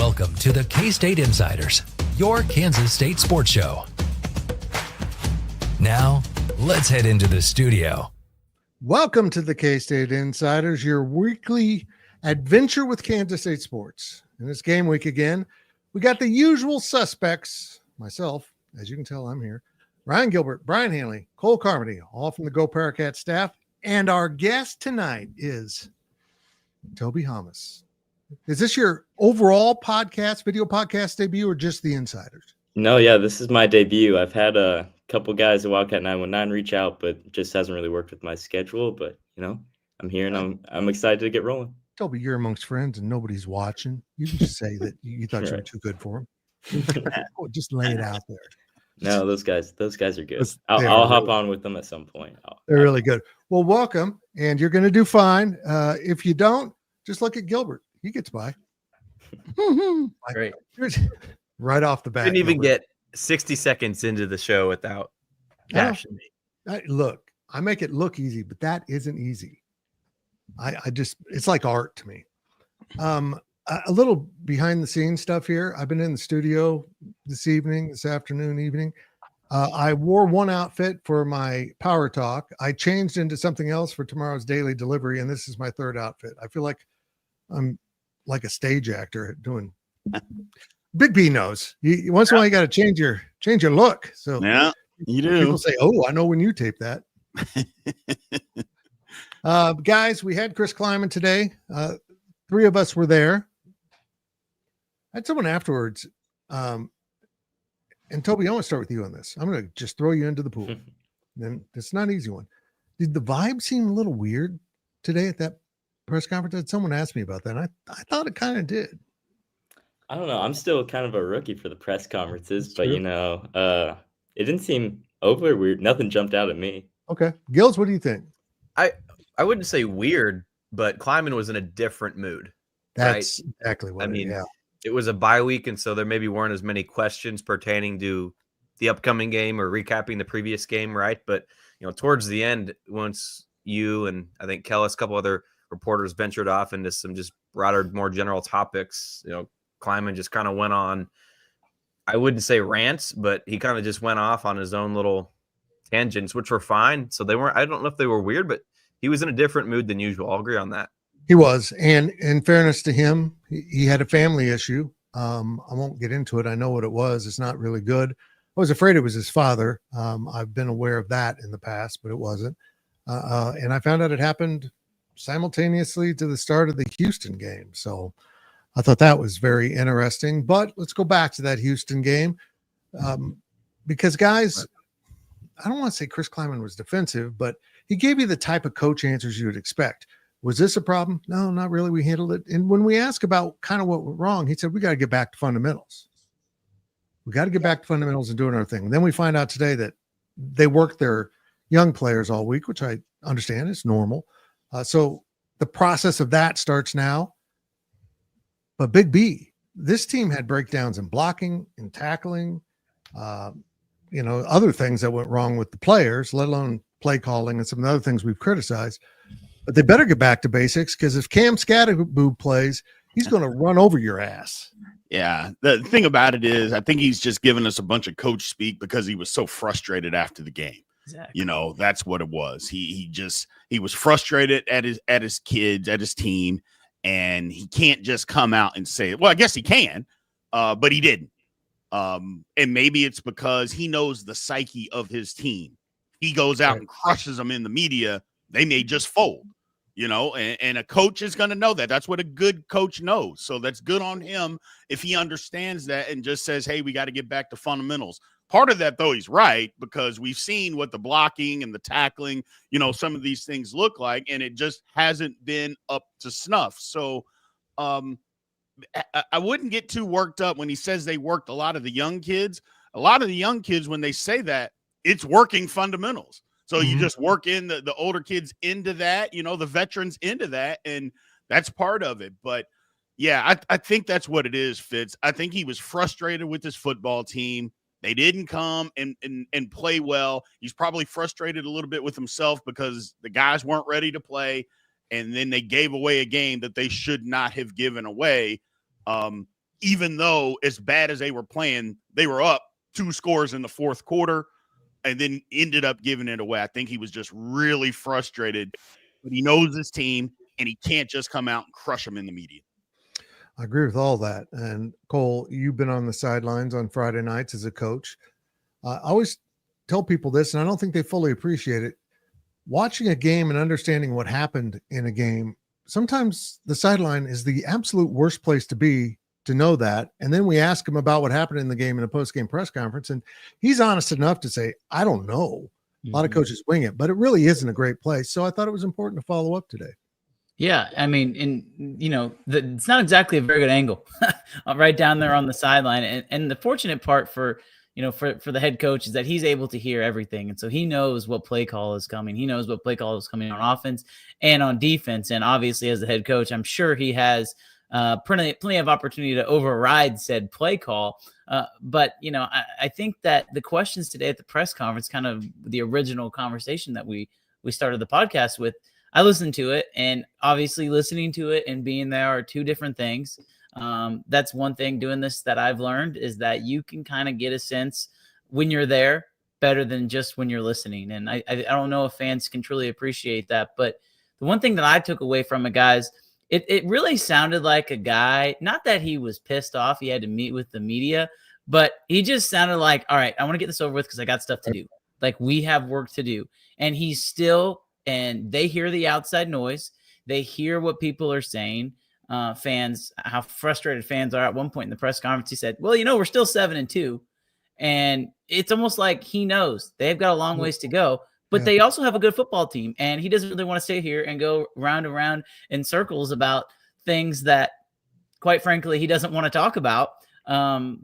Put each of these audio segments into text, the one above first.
Welcome to the K-State Insiders, your Kansas State sports show. Now, let's head into the studio. Welcome to the K-State Insiders, your weekly adventure with Kansas State sports. In this game week again, we got the usual suspects, myself, as you can tell, I'm here, Ryan Gilbert, Brien Hanley, Cole Carmody, all from the GoPowercat staff. And our guest tonight is Toby Hammes. Is this your overall video podcast debut, or just the Insiders? No, yeah, this is my debut. I've had a couple guys at Wildcat 919 reach out, but it just hasn't really worked with my schedule. But, I'm here and I'm excited to get rolling. Toby, you're amongst friends and nobody's watching. You can just say that you thought you were too good for him. Just lay it out there. No, those guys are good. I'll hop on with them at some point. They're really good. Well, welcome, and you're going to do fine. If you don't, just look at Gilbert. He gets by. Great. Right off the bat. Didn't even get 60 seconds into the show without passion. Look, I make it look easy, but that isn't easy. I just, it's like art to me. A little behind the scenes stuff here. I've been in the studio this afternoon. I wore one outfit for my power talk. I changed into something else for tomorrow's daily delivery, and this is my third outfit. I feel like I'm like a stage actor doing. Big B knows. Once in a while, you got to change your look. So yeah, you do. People say, "Oh, I know when you tape that." Guys, we had Chris Climaning today. Three of us were there. I had someone afterwards. And Toby, I want to start with you on this. I'm going to just throw you into the pool. Then it's not an easy one. Did the vibe seem a little weird today at that press conference? Someone asked me about that. And I thought it kind of did. I don't know. I'm still kind of a rookie for the press conferences, but it didn't seem overly weird. Nothing jumped out at me. Okay. Gills, what do you think? I wouldn't say weird, but Climaning was in a different mood. That's exactly what It was a bye week, and so there maybe weren't as many questions pertaining to the upcoming game or recapping the previous game, right? But, towards the end, once you and I think Kellis, a couple other reporters ventured off into some just broader, more general topics, Climaning just kind of went on, I wouldn't say rants, but he kind of just went off on his own little tangents, which were fine. So I don't know if they were weird, but he was in a different mood than usual. I'll agree on that. He was. And in fairness to him, he had a family issue. I won't get into it. I know what it was. It's not really good. I was afraid it was his father. I've been aware of that in the past, but it wasn't. And I found out it happened simultaneously to the start of the Houston game. So I thought that was very interesting. But let's go back to that Houston game. Because, guys, I don't want to say Chris Climaning was defensive, but he gave you the type of coach answers you would expect. Was this a problem? No, not really. We handled it. And when we ask about kind of what went wrong, he said, we got to get back to fundamentals. We got to get back to fundamentals and doing our thing. And then we find out today that they worked their young players all week, which I understand is normal. So the process of that starts now. But Big B, this team had breakdowns in blocking and tackling, other things that went wrong with the players, let alone play calling and some of the other things we've criticized. But they better get back to basics, because if Cam Scatterboo plays, he's going to run over your ass. Yeah. The thing about it is, I think he's just giving us a bunch of coach speak because he was so frustrated after the game. Exactly. That's what it was. He was frustrated at his kids, at his team, and he can't just come out and say, well, I guess he can, but he didn't. And maybe it's because he knows the psyche of his team. He goes out and crushes them in the media. They may just fold, and a coach is going to know that. That's what a good coach knows. So that's good on him if he understands that and just says, hey, we got to get back to fundamentals. Part of that, though, he's right, because we've seen what the blocking and the tackling, some of these things look like, and it just hasn't been up to snuff. So I wouldn't get too worked up when he says they worked a lot of the young kids. A lot of the young kids, when they say that, it's working fundamentals. So you just work in the older kids into that, the veterans into that, and that's part of it. But, yeah, I think that's what it is, Fitz. I think he was frustrated with his football team. They didn't come and play well. He's probably frustrated a little bit with himself because the guys weren't ready to play, and then they gave away a game that they should not have given away. even though as bad as they were playing, they were up 2 scores in the fourth quarter and then ended up giving it away. I think he was just really frustrated, but he knows his team and he can't just come out and crush them in the media. I agree with all that. And Cole, you've been on the sidelines on Friday nights as a coach. I always tell people this, and I don't think they fully appreciate it. Watching a game and understanding what happened in a game, sometimes the sideline is the absolute worst place to be to know that. And then we ask him about what happened in the game in a post-game press conference, and he's honest enough to say, I don't know. A lot of coaches wing it, but it really isn't a great place. So I thought it was important to follow up today. Yeah, I mean, it's not exactly a very good angle right down there on the sideline. And the fortunate part for the head coach is that he's able to hear everything. And so he knows what play call is coming. He knows what play call is coming on offense and on defense. And obviously as the head coach, I'm sure he has plenty of opportunity to override said play call. But I think that the questions today at the press conference, kind of the original conversation that we started the podcast with, I listened to it, and obviously listening to it and being there are two different things. That's one thing doing this that I've learned is that you can kind of get a sense when you're there better than just when you're listening. And I don't know if fans can truly appreciate that. But the one thing that I took away from it, guys, it really sounded like a guy, not that he was pissed off, he had to meet with the media, but he just sounded like, all right, I want to get this over with because I got stuff to do. Like, we have work to do. And he's still, and they hear the outside noise. They hear what people are saying. Fans, how frustrated fans are. At one point in the press conference, he said, well, we're still 7-2. And it's almost like he knows they've got a long ways to go, but they also have a good football team. And he doesn't really want to stay here and go round and round in circles about things that, quite frankly, he doesn't want to talk about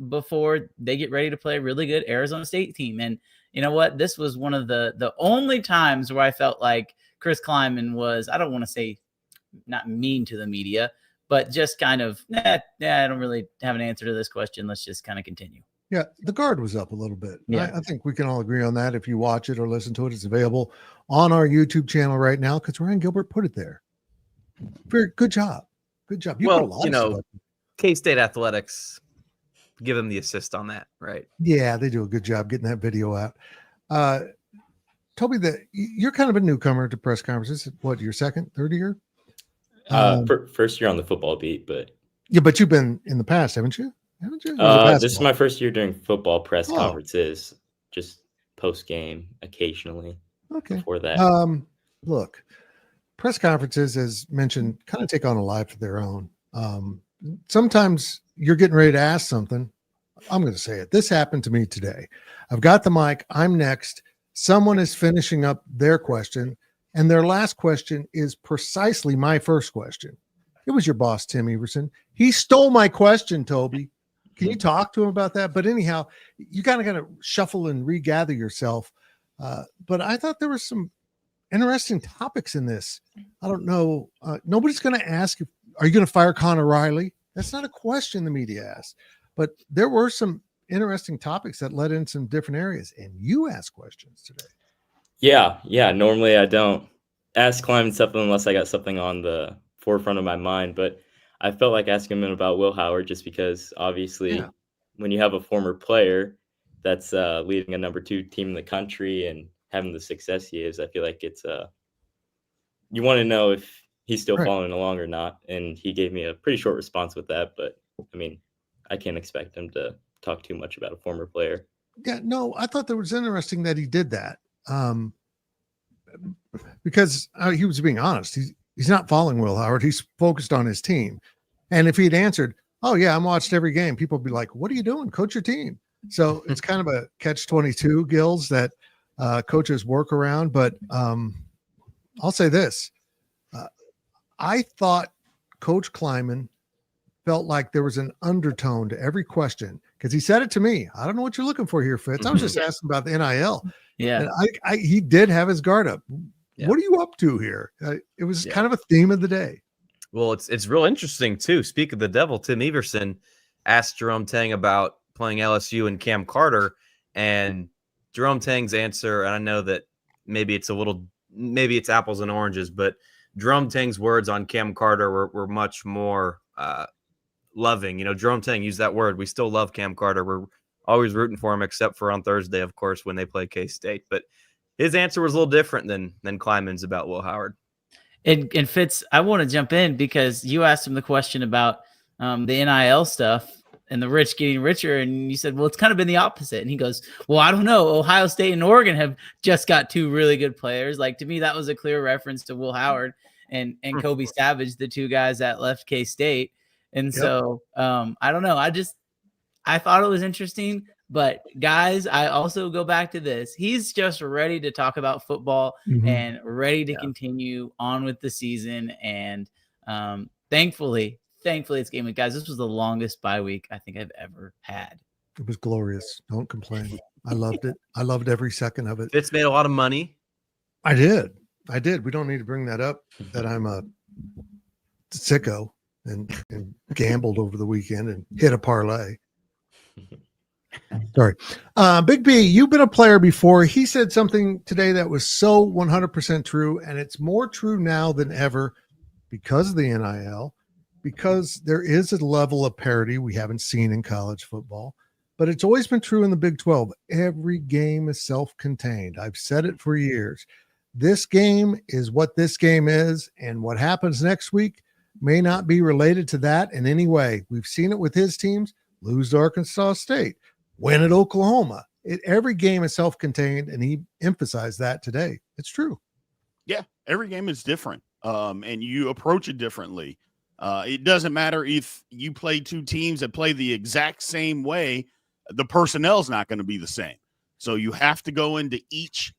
before they get ready to play a really good Arizona State team. And you know what? This was one of the only times where I felt like Chris Climaning was, I don't want to say not mean to the media, but just kind of, I don't really have an answer to this question. Let's just kind of continue. Yeah, the guard was up a little bit. Yeah. I think we can all agree on that. If you watch it or listen to it, it's available on our YouTube channel right now because Ryan Gilbert put it there. Very good job. Good job. K-State Athletics, give them the assist on that, right? Yeah, they do a good job getting that video out. Toby, you're kind of a newcomer to press conferences. What, your second, third year? First year on the football beat, but yeah, but you've been in the past, haven't you? This is my first year doing football press conferences, just post game occasionally. Okay. Before that, look, press conferences, as mentioned, kind of take on a life of their own. Sometimes you're getting ready to ask something. I'm going to say it. This happened to me today. I've got the mic. I'm next. Someone is finishing up their question, and their last question is precisely my first question. It was your boss, Tim Everson. He stole my question, Toby. Can you talk to him about that? But anyhow, you kind of shuffle and regather yourself. But I thought there were some interesting topics in this. I don't know. Nobody's going to ask, are you going to fire Connor Riley? That's not a question the media asked. But there were some interesting topics that led in some different areas. And you asked questions today. Yeah. Normally I don't ask Climaning something unless I got something on the forefront of my mind. But I felt like asking him about Will Howard just because obviously when you have a former player that's leading a number 2 team in the country and having the success he is, I feel like it's you want to know if he's still following along or not. And he gave me a pretty short response with that. But I mean, I can't expect him to talk too much about a former player. Yeah, no, I thought that was interesting that he did that because he was being honest. He's not following Will Howard. He's focused on his team. And if he'd answered, oh, yeah, I'm watched every game, people would be like, what are you doing? Coach your team. So it's kind of a catch-22, Gills, that coaches work around. But I'll say this. I thought Coach Climaning felt like there was an undertone to every question because he said it to me. I don't know what you're looking for here, Fitz. I was just asking about the NIL. Yeah. And he did have his guard up. Yeah. What are you up to here? It was kind of a theme of the day. Well, it's real interesting, too. Speak of the devil, Tim Everson asked Jerome Tang about playing LSU and Cam Carter. And Jerome Tang's answer, and I know that maybe it's apples and oranges, but Jerome Tang's words on Cam Carter were much more loving. Jerome Tang used that word. We still love Cam Carter. We're always rooting for him, except for on Thursday, of course, when they play K-State. But his answer was a little different than Climan's about Will Howard. And Fitz, I want to jump in because you asked him the question about the NIL stuff and the rich getting richer. And you said, well, it's kind of been the opposite. And he goes, well, I don't know. Ohio State and Oregon have just got 2 really good players. Like, to me, that was a clear reference to Will Howard and Kobe Savage, the 2 guys that left K-State. And so I don't know. I thought it was interesting. But guys, I also go back to this. He's just ready to talk about football and ready to continue on with the season. And thankfully it's game week. Guys, this was the longest bye week I think I've ever had. It was glorious. Don't complain. I loved it. I loved every second of it. Fitz made a lot of money. I did. We don't need to bring that up, that I'm a sicko and gambled over the weekend and hit a parlay. Sorry. Big B, you've been a player before. He said something today that was so 100% true, and it's more true now than ever because of the NIL, because there is a level of parity we haven't seen in college football, but it's always been true in the Big 12. Every game is self-contained. I've said it for years. This game is what this game is, and what happens next week may not be related to that in any way. We've seen it with his teams lose to Arkansas State, win at Oklahoma. Every game is self-contained, and he emphasized that today. It's true. Yeah, every game is different, and you approach it differently. It doesn't matter if you play 2 teams that play the exact same way. The personnel is not going to be the same. So you have to go into each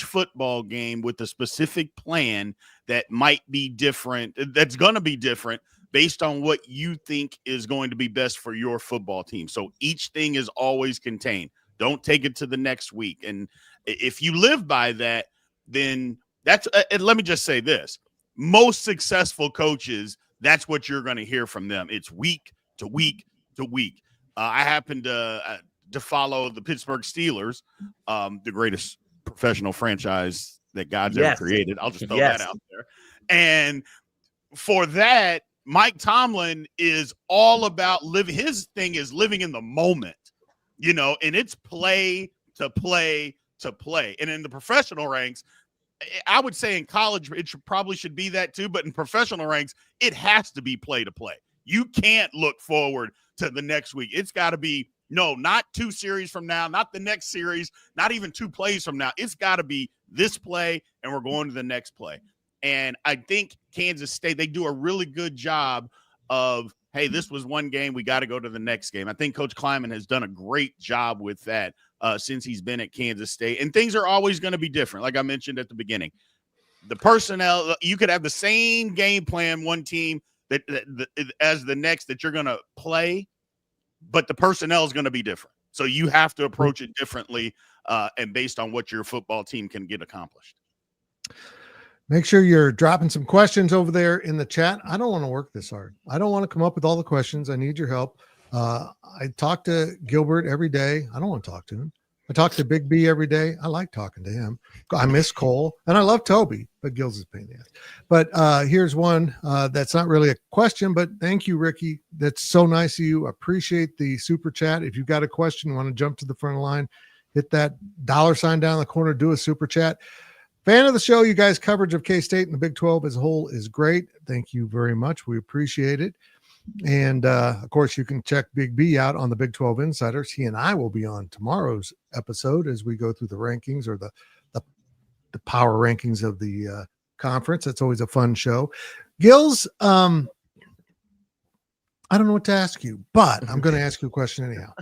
football game with a specific plan that might be different, that's going to be different based on what you think is going to be best for your football team. So each thing is always contained. Don't take it to the next week. And if you live by that, then that's let me just say this. Most successful coaches, that's what you're going to hear from them. It's week to week to week. I happen to follow the Pittsburgh Steelers, the greatest professional franchise that God's ever created. I'll just throw that out there. And for that, Mike Tomlin is all about living. His thing is living in the moment, and it's play to play to play. And in the professional ranks, I would say in college, it probably should be that too. But in professional ranks, it has to be play to play. You can't look forward to the next week. It's got to be, no, not 2 series from now, not the next series, not even 2 plays from now. It's got to be this play, and we're going to the next play. And I think Kansas State, they do a really good job of, hey, this was one game. We got to go to the next game. I think Coach Climan has done a great job with that since he's been at Kansas State. And things are always going to be different, like I mentioned at the beginning. The personnel, you could have the same game plan, one team that as the next that you're going to play, but the personnel is going to be different. So you have to approach it differently and based on what your football team can get accomplished. Make sure you're dropping some questions over there in the chat. I don't want to work this hard. I don't want to come up with all the questions. I need your help. I talk to Gilbert every day. I don't want to talk to him. I talk to Big B every day. I like talking to him. I miss Cole, and I love Toby, but Gil's is a pain in the ass. But here's one that's not really a question, but thank you, Ricky. That's so nice of you. Appreciate the super chat. If you've got a question, you want to jump to the front of the line, hit that $sign down in the corner, do a super chat. Fan of the show. You guys' coverage of K-State and the Big 12 as a whole is great. Thank you very much. We appreciate it. And, of course, you can check Big B out on the Big 12 Insiders. He and I will be on tomorrow's episode as we go through the rankings or the power rankings of the conference. It's always a fun show. Gills, I don't know what to ask you, but I'm going to ask you a question anyhow.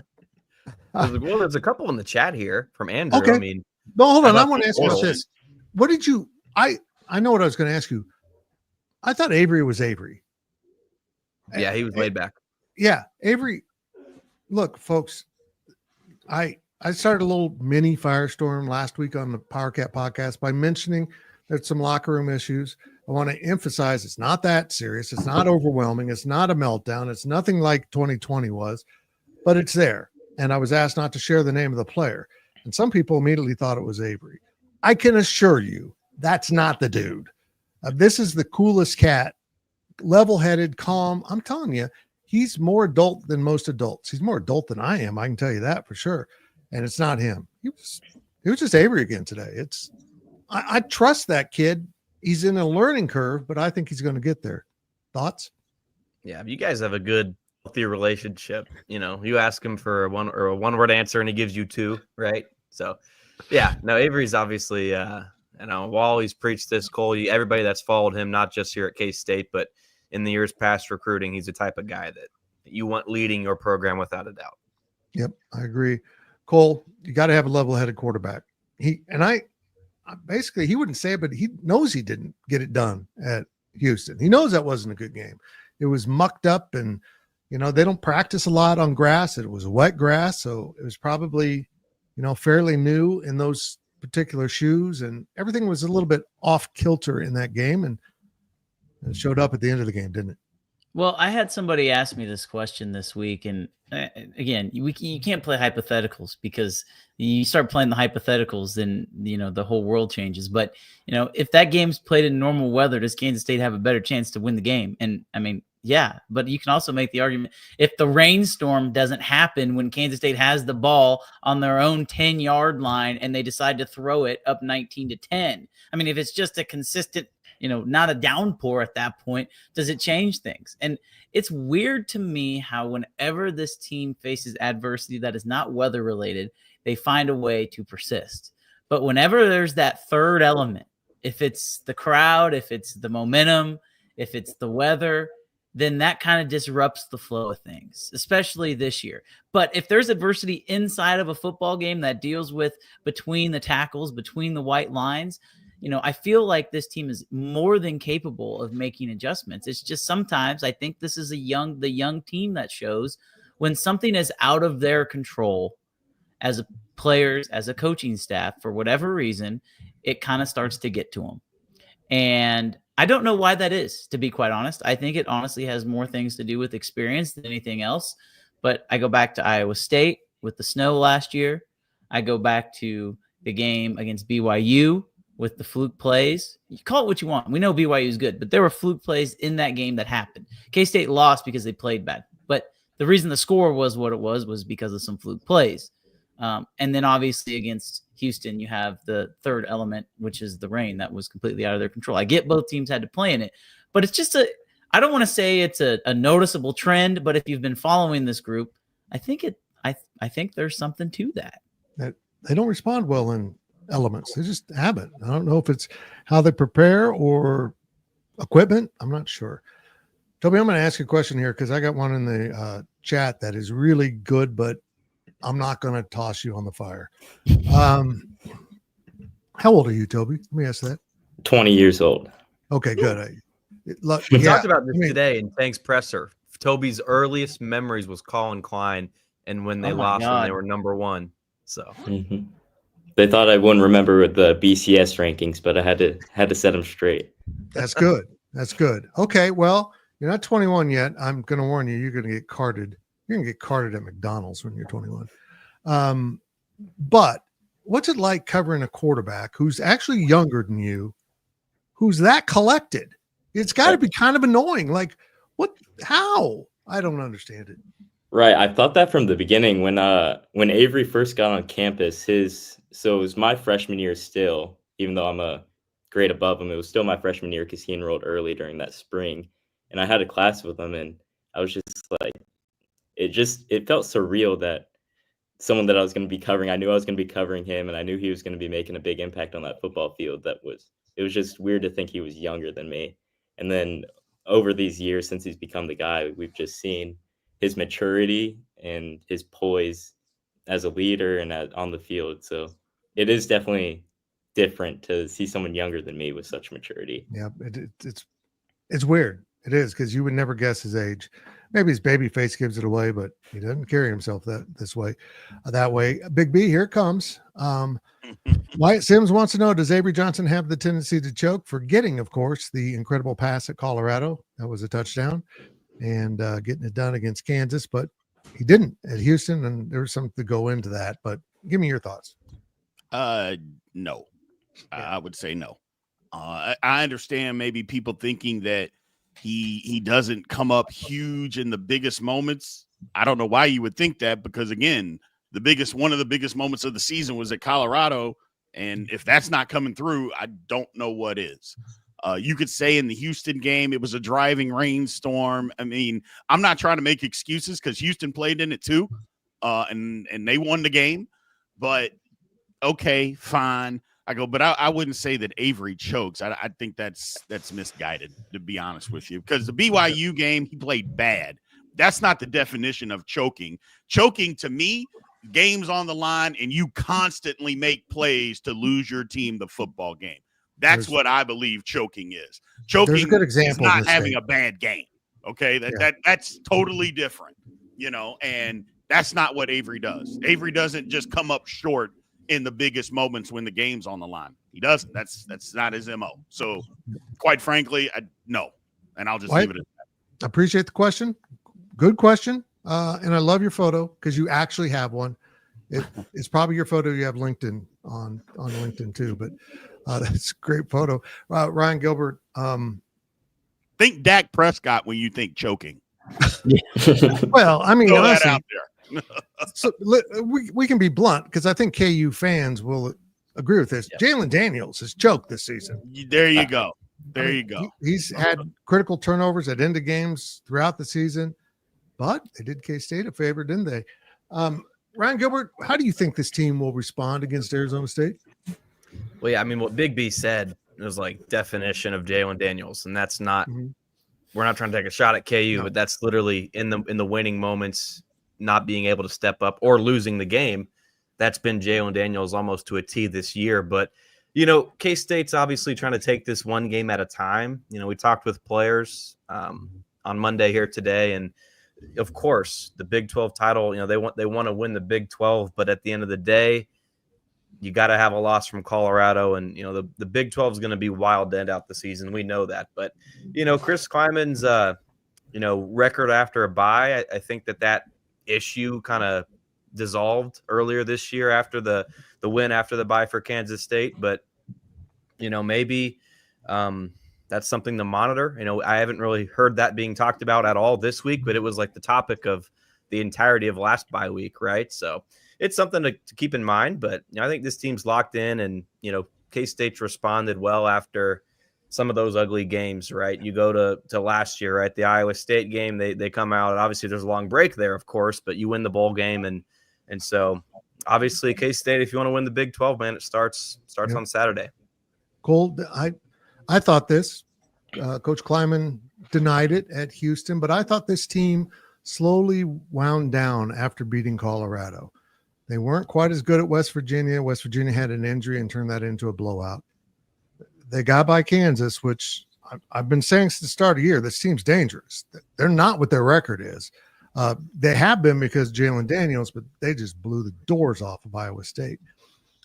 Well, there's a couple in the chat here from Andrew. Okay. I mean, no, hold on. I want to ask you this. What did you – I know what I was going to ask you. I thought Avery was Avery. Yeah, he was laid back. Yeah, Avery. Look, folks, I started a little mini firestorm last week on the PowerCat podcast by mentioning there's some locker room issues. I want to emphasize it's not that serious. It's not overwhelming. It's not a meltdown. It's nothing like 2020 was, but it's there. And I was asked not to share the name of the player. And some people immediately thought it was Avery. I can assure you that's not the dude. This is the coolest cat. Level-headed, calm. I'm telling you, he's more adult than most adults. He's more adult than I am. I can tell you that for sure. And it's not him. He was just Avery again today. I trust that kid. He's in a learning curve, but I think he's going to get there. Thoughts? Yeah, you guys have a good, healthy relationship. You ask him for a one-word answer, and he gives you two, right? So, yeah, no, Avery's obviously, we'll always preach this, Cole. Everybody that's followed him, not just here at K-State, but in the years past recruiting, he's the type of guy that you want leading your program without a doubt. Yep, I agree. Cole, you got to have a level-headed quarterback. He wouldn't say it, but he knows he didn't get it done at Houston. He knows that wasn't a good game. It was mucked up, and they don't practice a lot on grass. It was wet grass, so it was probably fairly new in those particular shoes, and everything was a little bit off kilter in that game, and it showed up at the end of the game, didn't it? Well, I had somebody ask me this question this week, and again, you can't play hypotheticals, because you start playing the hypotheticals, then the whole world changes. But if that game's played in normal weather, does Kansas State have a better chance to win the game? And I mean, yeah, but you can also make the argument, if the rainstorm doesn't happen when Kansas State has the ball on their own 10-yard line and they decide to throw it up 19-10. I mean, if it's just a consistent, not a downpour at that point, does it change things? And it's weird to me how whenever this team faces adversity that is not weather related, they find a way to persist. But whenever there's that third element, if it's the crowd, if it's the momentum, if it's the weather, then that kind of disrupts the flow of things, especially this year. But if there's adversity inside of a football game that deals with between the tackles, between the white lines, I feel like this team is more than capable of making adjustments. It's just sometimes I think this is the young team that shows when something is out of their control as players, as a coaching staff, for whatever reason, it kind of starts to get to them. And I don't know why that is, to be quite honest. I think it honestly has more things to do with experience than anything else. But I go back to Iowa State with the snow last year. I go back to the game against BYU with the fluke plays. You call it what you want. We know BYU is good, but there were fluke plays in that game that happened. K-State lost because they played bad. But the reason the score was what it was because of some fluke plays. And then obviously against Houston, you have the third element, which is the rain that was completely out of their control. I get both teams had to play in it, but it's just I don't want to say it's a noticeable trend, but if you've been following this group, I think there's something to that. They don't respond well in elements. They just haven't. I don't know if it's how they prepare or equipment. I'm not sure. Toby, I'm going to ask you a question here, because I got one in the chat that is really good, but I'm not going to toss you on the fire. How old are you, Toby? Let me ask that. 20 years old. Okay, good. We talked about this today in Thanks Presser. Toby's earliest memories was Colin Klein, and when they lost when they were number one. So they thought I wouldn't remember the BCS rankings, but I had to set them straight. That's good. That's good. Okay, well, you're not 21 yet. I'm going to warn you, you're going to get carded. You're going to get carded at McDonald's when you're 21. But what's it like covering a quarterback who's actually younger than you, who's that collected? It's got to be kind of annoying. Like, what? How? I don't understand it. Right. I thought that from the beginning when Avery first got on campus. So it was my freshman year still, even though I'm a grade above him. It was still my freshman year because he enrolled early during that spring, and I had a class with him, and I was just like, it felt surreal that someone that I was going to be covering, I knew I was going to be covering him, and I knew he was going to be making a big impact on that football field. It was just weird to think he was younger than me. And then over these years, since he's become the guy, we've just seen his maturity and his poise as a leader and on the field. So it is definitely different to see someone younger than me with such maturity. Yeah, it's weird. It is, because you would never guess his age. Maybe his baby face gives it away, but he doesn't carry himself that way. Big B, here it comes. Wyatt Sims wants to know, does Avery Johnson have the tendency to choke? Forgetting, of course, the incredible pass at Colorado. That was a touchdown. And getting it done against Kansas, but he didn't at Houston, and there was something to go into that. But give me your thoughts. No. I would say no. I understand maybe people thinking that He doesn't come up huge in the biggest moments. I don't know why you would think that, because again, one of the biggest moments of the season was at Colorado, and if that's not coming through, I don't know what is. You could say in the Houston game, it was a driving rainstorm. I mean, I'm not trying to make excuses because Houston played in it too, and they won the game. But okay, fine. But I wouldn't say that Avery chokes. I think that's misguided, to be honest with you, because the BYU game, he played bad. That's not the definition of choking. Choking to me, games on the line, and you constantly make plays to lose your team the football game. That's what I believe choking is. Choking a good example is not having a bad game. Okay, that's totally different, and that's not what Avery does. Avery doesn't just come up short in the biggest moments when the game's on the line. He doesn't. That's not his MO. So, quite frankly, no. And I'll just leave it at that. I appreciate the question. Good question. And I love your photo because you actually have one. It's probably your photo you have LinkedIn on LinkedIn too, but that's a great photo. Ryan Gilbert. Think Dak Prescott when you think choking. Well, I mean, throw honestly, that out there. So we can be blunt because I think KU fans will agree with this. Yeah. Jalen Daniels has choked this season. There you go. You go. He's had critical turnovers at end of games throughout the season, but they did K-State a favor, didn't they? Ryan Gilbert, how do you think this team will respond against Arizona State? Well, yeah, I mean, what Big B said was like definition of Jalen Daniels, and that's not. Mm-hmm. We're not trying to take a shot at KU, but that's literally in the winning moments. Not being able to step up or losing the game. That's been Jalen Daniels almost to a T this year. But, K-State's obviously trying to take this one game at a time. We talked with players on Monday here today. And, of course, the Big 12 title, they want to win the Big 12. But at the end of the day, you got to have a loss from Colorado. And, the Big 12 is going to be wild to end out the season. We know that. But, Chris Kliman's, record after a bye, I think that issue kind of dissolved earlier this year after the win after the bye for Kansas State, but maybe that's something to monitor. I haven't really heard that being talked about at all this week, but it was like the topic of the entirety of last bye week, right? So it's something to keep in mind, but I think this team's locked in, and K-State's responded well after some of those ugly games, right? You go to last year, right? The Iowa State game, they come out. Obviously, there's a long break there, of course, but you win the bowl game, and so obviously K-State, if you want to win the Big 12, man, it starts on Saturday. Cole, I thought this. Coach Climan denied it at Houston, but I thought this team slowly wound down after beating Colorado. They weren't quite as good at West Virginia. West Virginia had an injury and turned that into a blowout. They got by Kansas, which I've been saying since the start of the year, this team's dangerous. They're not what their record is. They have been because Jalen Daniels, but they just blew the doors off of Iowa State.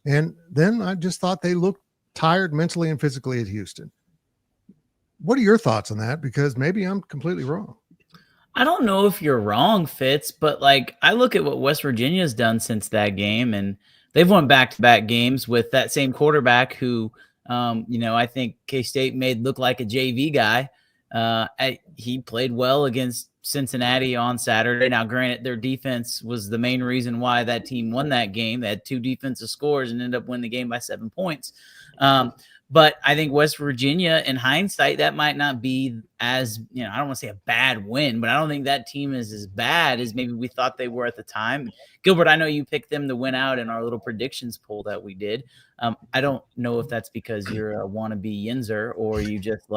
And then I just thought they looked tired mentally and physically at Houston. What are your thoughts on that? Because maybe I'm completely wrong. I don't know if you're wrong, Fitz, but I look at what West Virginia's done since that game, and they've won back-to-back games with that same quarterback who – I think K-State made look like a JV guy. He played well against Cincinnati on Saturday. Now, granted, their defense was the main reason why that team won that game. They had 2 defensive scores and ended up winning the game by 7 points. But I think West Virginia, in hindsight, that might not be as, I don't want to say a bad win, but I don't think that team is as bad as maybe we thought they were at the time. Gilbert, I know you picked them to win out in our little predictions poll that we did. I don't know if that's because you're a wannabe Yinzer or you just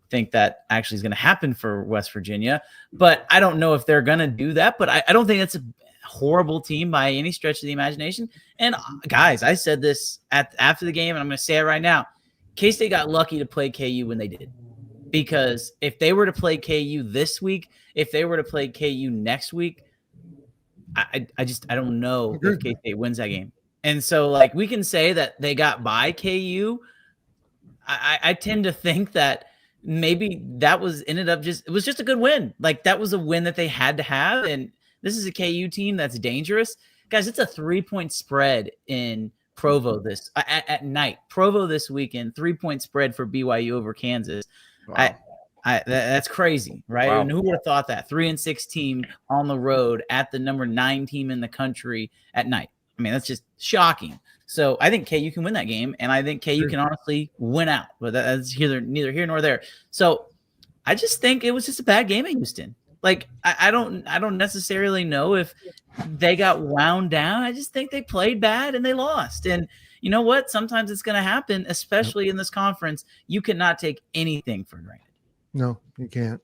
think that actually is going to happen for West Virginia, but I don't know if they're going to do that, but I don't think that's a horrible team by any stretch of the imagination. And guys, I said this after the game, and I'm going to say it right now. K-State got lucky to play KU when they did, because if they were to play KU this week, if they were to play KU next week, I don't know if K-State wins that game. And so we can say that they got by KU. I tend to think that maybe that it was just a good win. That was a win that they had to have. And this is a KU team that's dangerous. Guys, it's a 3-point spread in Provo at night. Provo this weekend, 3-point spread for BYU over Kansas. Wow. That's crazy, right? Wow. And who would have thought that 3-6 team on the road at the number 9 team in the country at night? I mean, that's just shocking. So I think KU can win that game, and I think KU can honestly win out. But that's neither here nor there. So I just think it was just a bad game at Houston. Like I don't necessarily know if they got wound down. I just think they played bad and they lost. And you know what? Sometimes it's going to happen, especially in this conference. You cannot take anything for granted. No, you can't.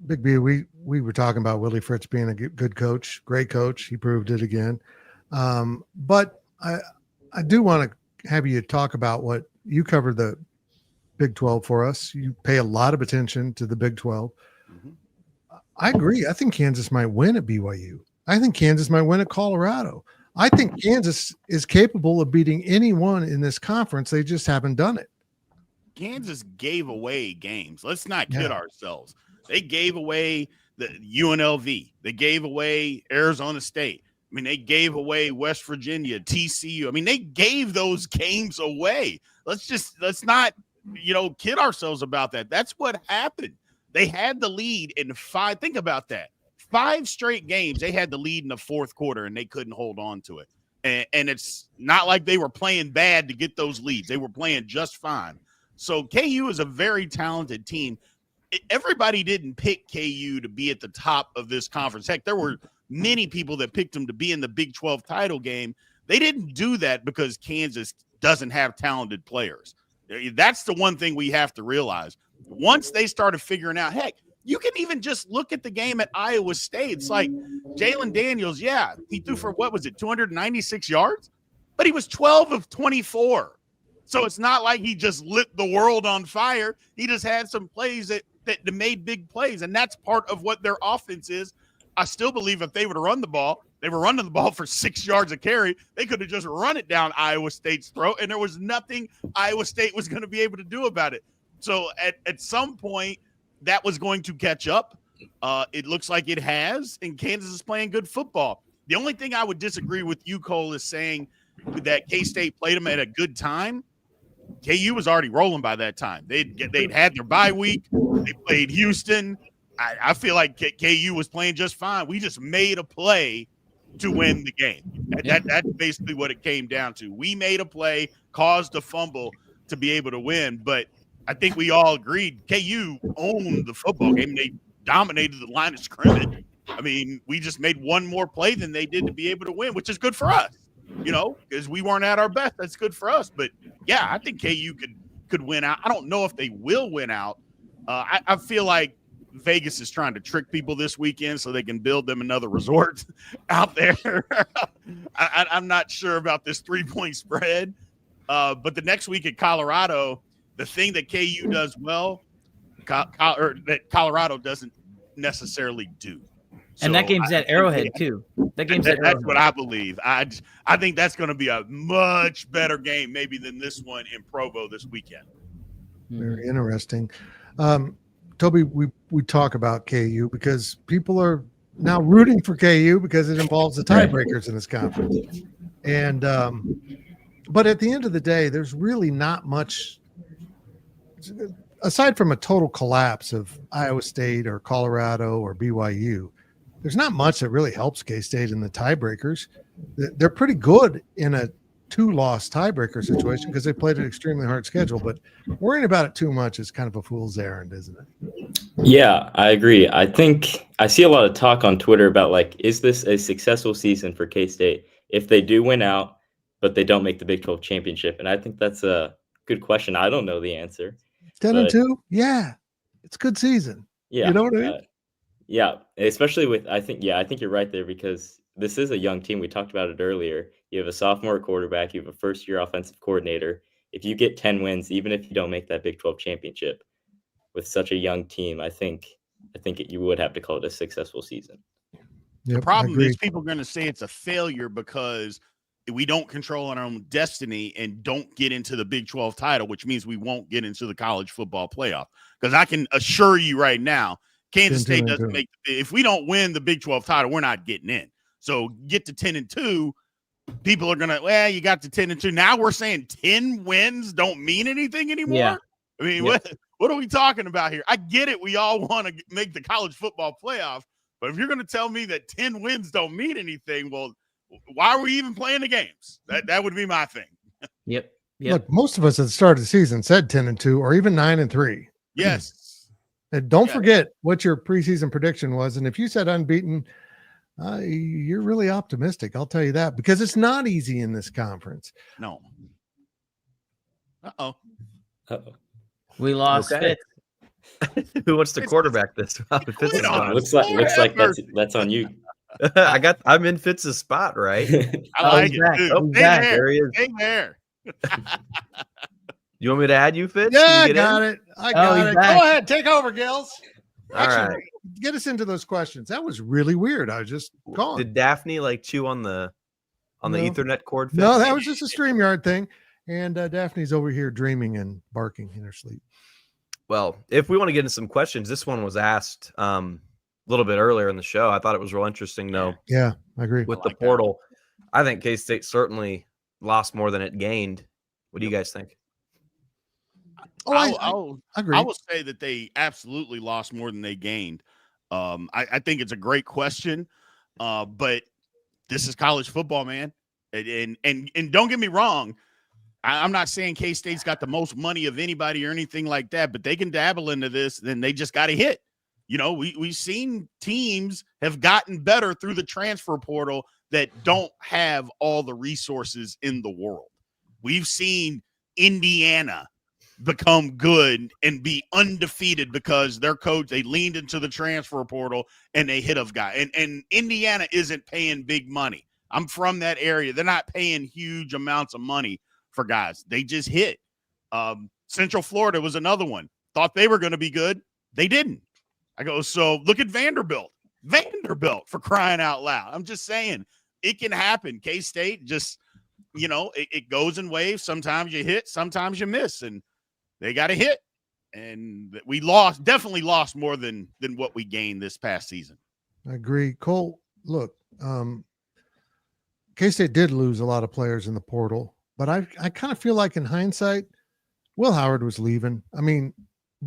Big B, we were talking about Willie Fritz being a good coach, great coach. He proved it again. But I do want to have you talk about what you covered the Big 12 for us. You pay a lot of attention to the Big 12. Mm-hmm. I agree. I think Kansas might win at BYU. I think Kansas might win at Colorado. I think Kansas is capable of beating anyone in this conference. They just haven't done it. Kansas gave away games. Let's not kid ourselves. They gave away the UNLV. They gave away Arizona State. I mean, they gave away West Virginia, TCU. I mean, they gave those games away. Let's not, kid ourselves about that. That's what happened. They had the lead in 5. Think about that. 5 straight games, they had the lead in the fourth quarter, and they couldn't hold on to it. And it's not like they were playing bad to get those leads. They were playing just fine. So KU is a very talented team. Everybody didn't pick KU to be at the top of this conference. Heck, there were many people that picked them to be in the Big 12 title game. They didn't do that because Kansas doesn't have talented players. That's the one thing we have to realize. Once they started figuring out, heck, you can even just look at the game at Iowa State. It's like Jalen Daniels, he threw for, 296 yards? But he was 12 of 24. So it's not like he just lit the world on fire. He just had some plays that made big plays, and that's part of what their offense is. I still believe if they would have run the ball, they were running the ball for 6 yards a carry. They could have just run it down Iowa State's throat, and there was nothing Iowa State was going to be able to do about it. So at some point, that was going to catch up. It looks like it has, and Kansas is playing good football. The only thing I would disagree with you, Cole, is saying that K-State played them at a good time. KU was already rolling by that time. They'd had their bye week. They played Houston. I feel like KU was playing just fine. We just made a play to win the game. That's basically what it came down to. We made a play, caused a fumble to be able to win. But I think we all agreed KU owned the football game. They dominated the line of scrimmage. I mean, we just made one more play than they did to be able to win, which is good for us, because we weren't at our best. That's good for us. But, yeah, I think KU could win out. I don't know if they will win out. I feel like Vegas is trying to trick people this weekend so they can build them another resort out there. I'm not sure about this 3-point spread. But the next week at Colorado, the thing that KU does well, that Colorado doesn't necessarily do. And that game's at Arrowhead, too. That's what I believe. I think that's going to be a much better game maybe than this one in Provo this weekend. Very interesting. Toby, we talk about KU because people are now rooting for KU because it involves the tiebreakers in this conference. And but at the end of the day, there's really not much aside from a total collapse of Iowa State or Colorado or BYU. There's not much that really helps K-State in the tiebreakers. They're pretty good in a 2-loss tiebreaker situation because they played an extremely hard schedule, but worrying about it too much is kind of a fool's errand, isn't it? Yeah, I agree. I think I see a lot of talk on Twitter about is this a successful season for K-State if they do win out, but they don't make the Big 12 championship? And I think that's a good question. I don't know the answer. 10-2? Yeah. It's a good season. Yeah. You know what I mean? Yeah, especially with, I think you're right there because this is a young team. We talked about it earlier. You have a sophomore quarterback. You have a first-year offensive coordinator. If you get 10 wins, even if you don't make that Big 12 championship with such a young team, I think you would have to call it a successful season. Yep, the problem is people are going to say it's a failure because we don't control our own destiny and don't get into the Big 12 title, which means we won't get into the college football playoff. Because I can assure you right now, Kansas State doesn't make – if we don't win the Big 12 title, we're not getting in. So get to 10-2, people are going to, you got to 10-2. Now we're saying 10 wins don't mean anything anymore? Yeah. I mean, What are we talking about here? I get it. We all want to make the college football playoff. But if you're going to tell me that 10 wins don't mean anything, well, why are we even playing the games? That would be my thing. Yep. Look, most of us at the start of the season said 10-2 or even 9-3. Yes. And don't forget what your preseason prediction was. And if you said unbeaten, you're really optimistic. I'll tell you that, because it's not easy in this conference. No. Uh-oh. We lost Okay. Fitz. Who wants to quarterback this? Fitz is gone. Looks like that's on you. I'm in Fitz's spot, right? I like he's it, back. too. Oh, Stay back. there. There he is. Stay there. You want me to add you, Fitz? Yeah, Can I you get got in? it. I got he's it. back. Go ahead. Take over, Gills. All right. Get us into those questions. That was really weird. I was just gone. Did Daphne chew on the No. Ethernet cord? Fitz? No, that was just a StreamYard thing. And Daphne's over here dreaming and barking in her sleep. Well, if we want to get into some questions, this one was asked a little bit earlier in the show. I thought it was real interesting, though. Yeah, I agree. With I like the portal, I think K-State certainly lost more than it gained. What do you guys think? I agree. I will say that they absolutely lost more than they gained. I think it's a great question, but this is college football, man. And don't get me wrong, I'm not saying K-State's got the most money of anybody or anything like that, but they can dabble into this, then they just got to hit. You know, we've seen teams have gotten better through the transfer portal that don't have all the resources in the world. We've seen Indiana become good and be undefeated because their coach, they leaned into the transfer portal and they hit a guy. And Indiana isn't paying big money. I'm from that area. They're not paying huge amounts of money for guys. They just hit. Central Florida was another one. Thought they were going to be good. They didn't. I go, so look at Vanderbilt. Vanderbilt, for crying out loud. I'm just saying it can happen. K-State just, you know, it goes in waves. Sometimes you hit, sometimes you miss, and they got to hit. And we definitely lost more than what we gained this past season. I agree. Cole, look, K-State did lose a lot of players in the portal, but I kind of feel like in hindsight, Will Howard was leaving. I mean,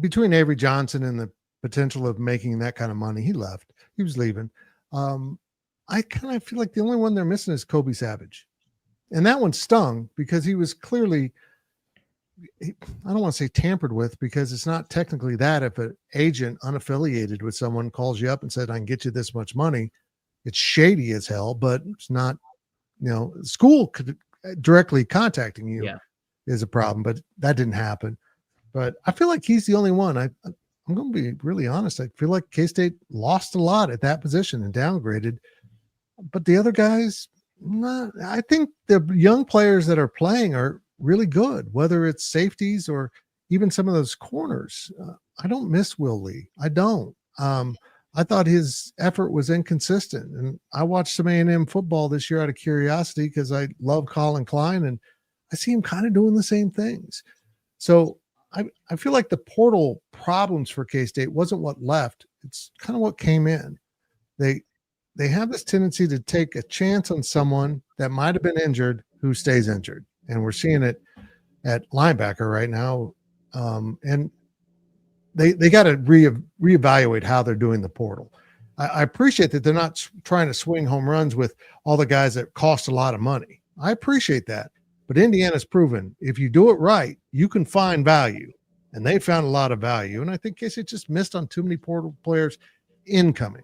between Avery Johnson and the potential of making that kind of money, he left. He was leaving. I kind of feel like the only one they're missing is Kobe Savage. And that one stung because he was clearly, I don't want to say tampered with, because it's not technically that. If an agent unaffiliated with someone calls you up and said, I can get you this much money, it's shady as hell, but it's not, you know, school could directly contacting you is a problem, but that didn't happen. But I feel like he's the only one. I'm going to be really honest. I feel like K-State lost a lot at that position and downgraded, but the other guys, not. I think the young players that are playing are really good, whether it's safeties or even some of those corners. I don't miss Will Lee. I don't. I thought his effort was inconsistent, and I watched some A&M football this year out of curiosity because I love Colin Klein, and I see him kind of doing the same things. So I feel like the portal problems for K-State wasn't what left. It's kind of what came in. They have this tendency to take a chance on someone that might have been injured who stays injured. And we're seeing it at linebacker right now. And they got to reevaluate how they're doing the portal. I appreciate that they're not trying to swing home runs with all the guys that cost a lot of money. I appreciate that. But Indiana's proven if you do it right, you can find value. And they found a lot of value. And I think K-State just missed on too many portal players incoming.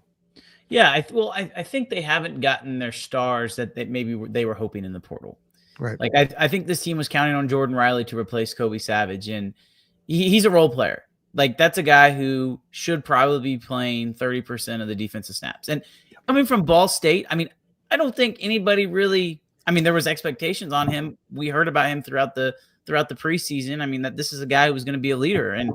Yeah, I think they haven't gotten their stars that maybe they were hoping in the portal. Right. Like I think this team was counting on Jordan Riley to replace Kobe Savage, and he's a role player. Like that's a guy who should probably be playing 30% of the defensive snaps. And coming from Ball State, I mean, I don't think anybody really. I mean, there was expectations on him. We heard about him throughout the preseason. I mean, that this is a guy who was going to be a leader. And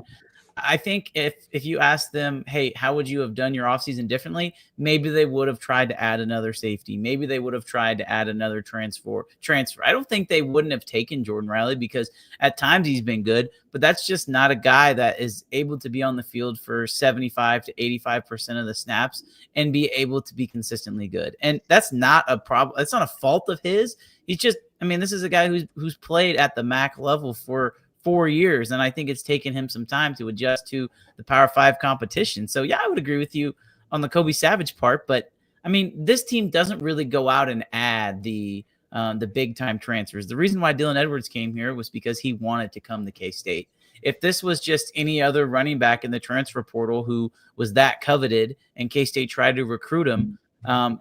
I think if you ask them, hey, how would you have done your offseason differently? Maybe they would have tried to add another safety. Maybe they would have tried to add another transfer. I don't think they wouldn't have taken Jordan Riley because at times he's been good, but that's just not a guy that is able to be on the field for 75 to 85% of the snaps and be able to be consistently good. And that's not a problem. That's not a fault of his. He's just, I mean, this is a guy who's played at the MAC level for 4 years, and I think it's taken him some time to adjust to the Power 5 competition. So, yeah, I would agree with you on the Kobe Savage part, but, I mean, this team doesn't really go out and add the big-time transfers. The reason why Dylan Edwards came here was because he wanted to come to K-State. If this was just any other running back in the transfer portal who was that coveted and K-State tried to recruit him,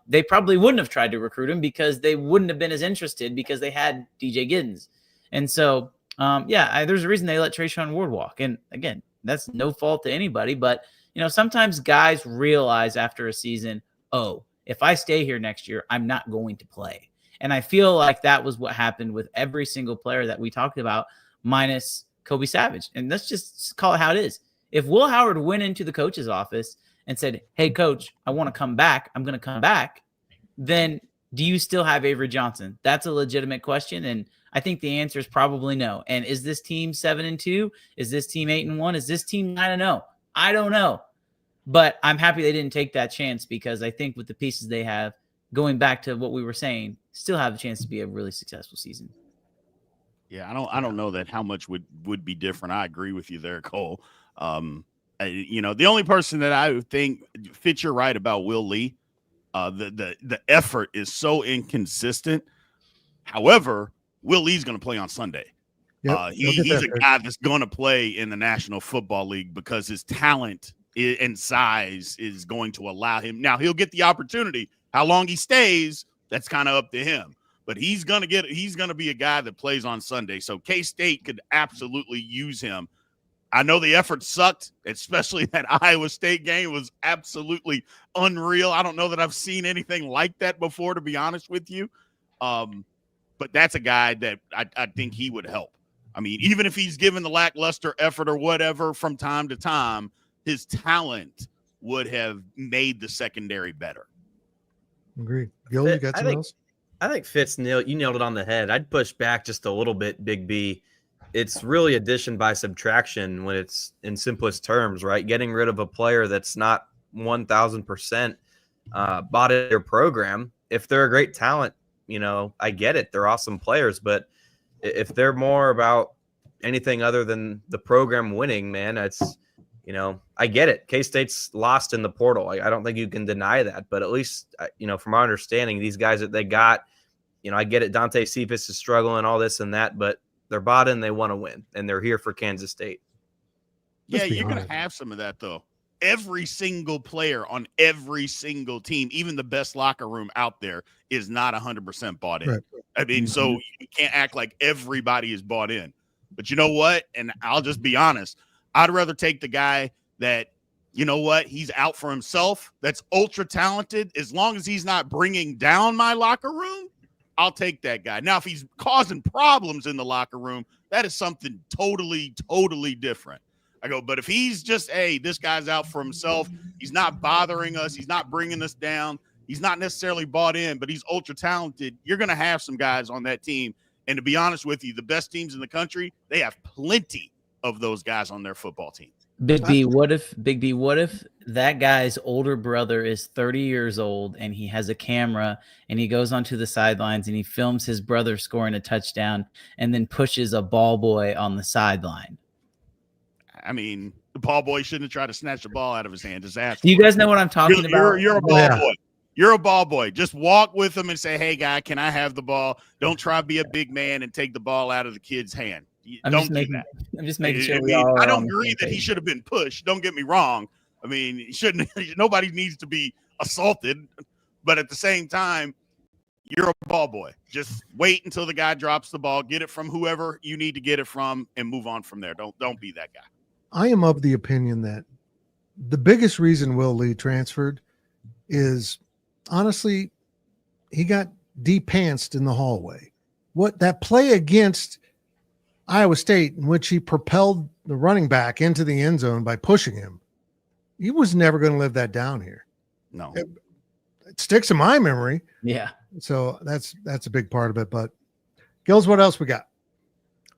they probably wouldn't have tried to recruit him because they wouldn't have been as interested because they had DJ Giddens. And so, there's a reason they let Trayshawn Ward walk. And again, that's no fault to anybody, but sometimes guys realize after a season, oh, if I stay here next year, I'm not going to play. And I feel like that was what happened with every single player that we talked about, minus Kobe Savage. And let's just call it how it is. If Will Howard went into the coach's office and said, hey, coach, I want to come back, I'm going to come back, then do you still have Avery Johnson? That's a legitimate question. And I think the answer is probably no. And is this team 7-2? Is this team 8-1? Is this team 9-0? I don't know. But I'm happy they didn't take that chance because I think with the pieces they have, going back to what we were saying, still have a chance to be a really successful season. Yeah, I don't know that how much would be different. I agree with you there, Cole. The only person that I would think fits you're right about Will Lee. The effort is so inconsistent. However, Will Lee's going to play on Sunday. Yep, he's a guy that's going to play in the National Football League because his talent and size is going to allow him. Now he'll get the opportunity. How long he stays, that's kind of up to him. But he's going to be a guy that plays on Sunday. So K-State could absolutely use him. I know the effort sucked, especially that Iowa State game was absolutely unreal. I don't know that I've seen anything like that before, to be honest with you. But that's a guy that I think he would help. I mean, even if he's given the lackluster effort or whatever from time to time, his talent would have made the secondary better. Agreed. Gil, you got something else? I think Fitz nailed it on the head. I'd push back just a little bit, Big B. It's really addition by subtraction when it's in simplest terms, right? Getting rid of a player that's not 1,000% bought in your program. If they're a great talent, I get it. They're awesome players. But if they're more about anything other than the program winning, man, it's, I get it. K-State's lost in the portal. I don't think you can deny that. But at least, from our understanding, these guys that they got, I get it. Dante Cephas is struggling, all this and that, but they're bought in, they want to win, and they're here for Kansas State. Yeah, you're going to have some of that, though. Every single player on every single team, even the best locker room out there, is not 100% bought in. Right. I mean, so you can't act like everybody is bought in. But you know what? And I'll just be honest. I'd rather take the guy that, he's out for himself, that's ultra talented. As long as he's not bringing down my locker room, I'll take that guy. Now, if he's causing problems in the locker room, that is something totally, totally different. I go, but if he's just, hey, this guy's out for himself, he's not bothering us, he's not bringing us down, he's not necessarily bought in, but he's ultra talented, you're going to have some guys on that team. And to be honest with you, the best teams in the country, they have plenty of those guys on their football team. Big B, what if that guy's older brother is 30 years old and he has a camera and he goes onto the sidelines and he films his brother scoring a touchdown and then pushes a ball boy on the sideline? I mean, the ball boy shouldn't have tried to snatch the ball out of his hand. Just ask. Do you guys know what I'm talking about? You're a ball boy. You're a ball boy. Just walk with him and say, hey, guy, can I have the ball? Don't try to be a big man and take the ball out of the kid's hand. Don't do that. I'm just making sure I don't agree that he should have been pushed. Don't get me wrong. I mean, he shouldn't. Nobody needs to be assaulted. But at the same time, you're a ball boy. Just wait until the guy drops the ball. Get it from whoever you need to get it from and move on from there. Don't be that guy. I am of the opinion that the biggest reason Will Lee transferred is, honestly, he got de-pantsed in the hallway. What that play against Iowa State, in which he propelled the running back into the end zone by pushing him, he was never going to live that down here. No. It sticks in my memory. Yeah. So that's a big part of it. But Gills, what else we got?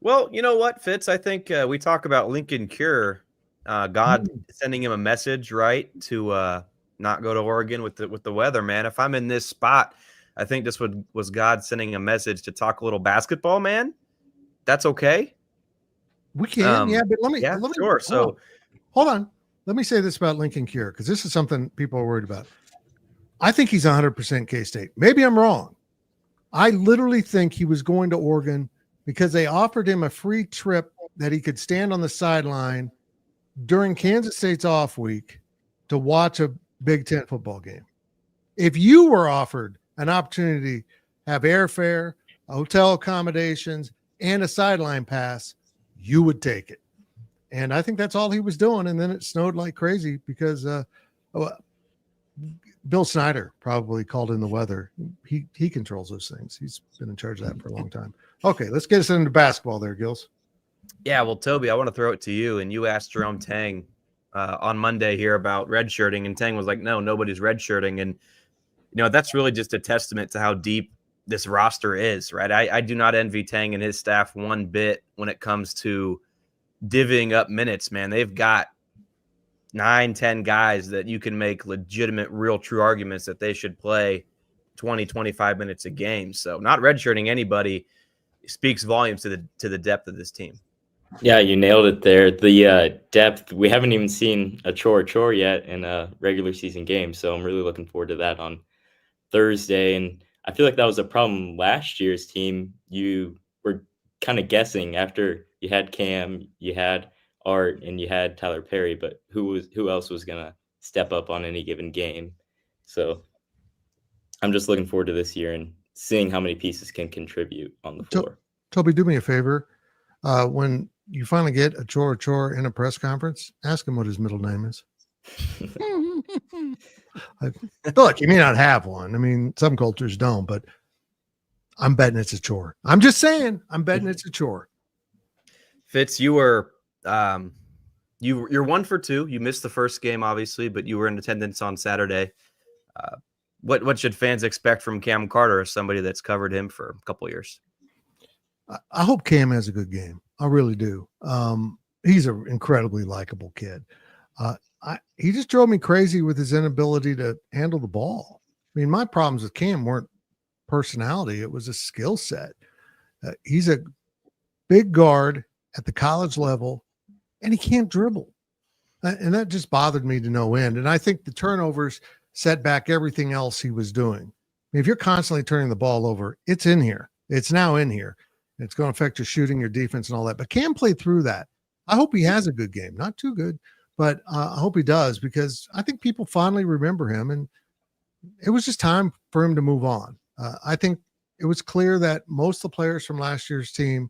Well, you know what, Fitz? I think we talk about Lincoln Cure, God sending him a message, right, to not go to Oregon with the weather, man. If I'm in this spot, I think this was God sending a message to talk a little basketball, man. That's okay. We can, yeah, but let me sure. So hold on. Let me say this about Lincoln Cure, because this is something people are worried about. I think he's 100% K-State. Maybe I'm wrong. I literally think he was going to Oregon because they offered him a free trip that he could stand on the sideline during Kansas State's off week to watch a Big Ten football game. If you were offered an opportunity to have airfare, hotel accommodations, and a sideline pass, you would take it. And I think that's all he was doing. And then it snowed like crazy because Bill Snyder probably called in the weather. He controls those things. He's been in charge of that for a long time. Okay, let's get us into basketball there, Gills. Yeah, well, Toby, I want to throw it to you. And you asked Jerome Tang on Monday here about redshirting, and Tang was like, no, nobody's redshirting. And, that's really just a testament to how deep this roster is, right? I do not envy Tang and his staff one bit when it comes to divvying up minutes, man. They've got 9-10 guys that you can make legitimate, real, true arguments that they should play 20-25 minutes a game. So not redshirting anybody speaks volumes to the depth of this team. Yeah, you nailed it there. The depth, we haven't even seen a chore yet in a regular season game. So I'm really looking forward to that on Thursday. And I feel like that was a problem last year's team. You were kind of guessing after you had Cam, you had Art, and you had Tyler Perry, but who else was gonna step up on any given game? So I'm just looking forward to this year and seeing how many pieces can contribute on the floor. Toby, do me a favor. When you finally get a chore in a press conference, ask him what his middle name is. Look, you may not have one. I mean, some cultures don't, but I'm betting it's a chore. I'm just saying, I'm betting it's a chore. Fitz, you were you're 1 for 2. You missed the first game, obviously, but you were in attendance on Saturday. What should fans expect from Cam Carter, as somebody that's covered him for a couple of years? I hope Cam has a good game. I really do. He's an incredibly likable kid. He just drove me crazy with his inability to handle the ball. I mean, my problems with Cam weren't personality. It was a skill set. He's a big guard at the college level, and he can't dribble. And that just bothered me to no end. And I think the turnovers set back everything else he was doing. I mean, if you're constantly turning the ball over, it's in here. It's now in here. It's going to affect your shooting, your defense, and all that. But Cam played through that. I hope he has a good game. Not too good, but I hope he does, because I think people fondly remember him, and it was just time for him to move on. I think it was clear that most of the players from last year's team,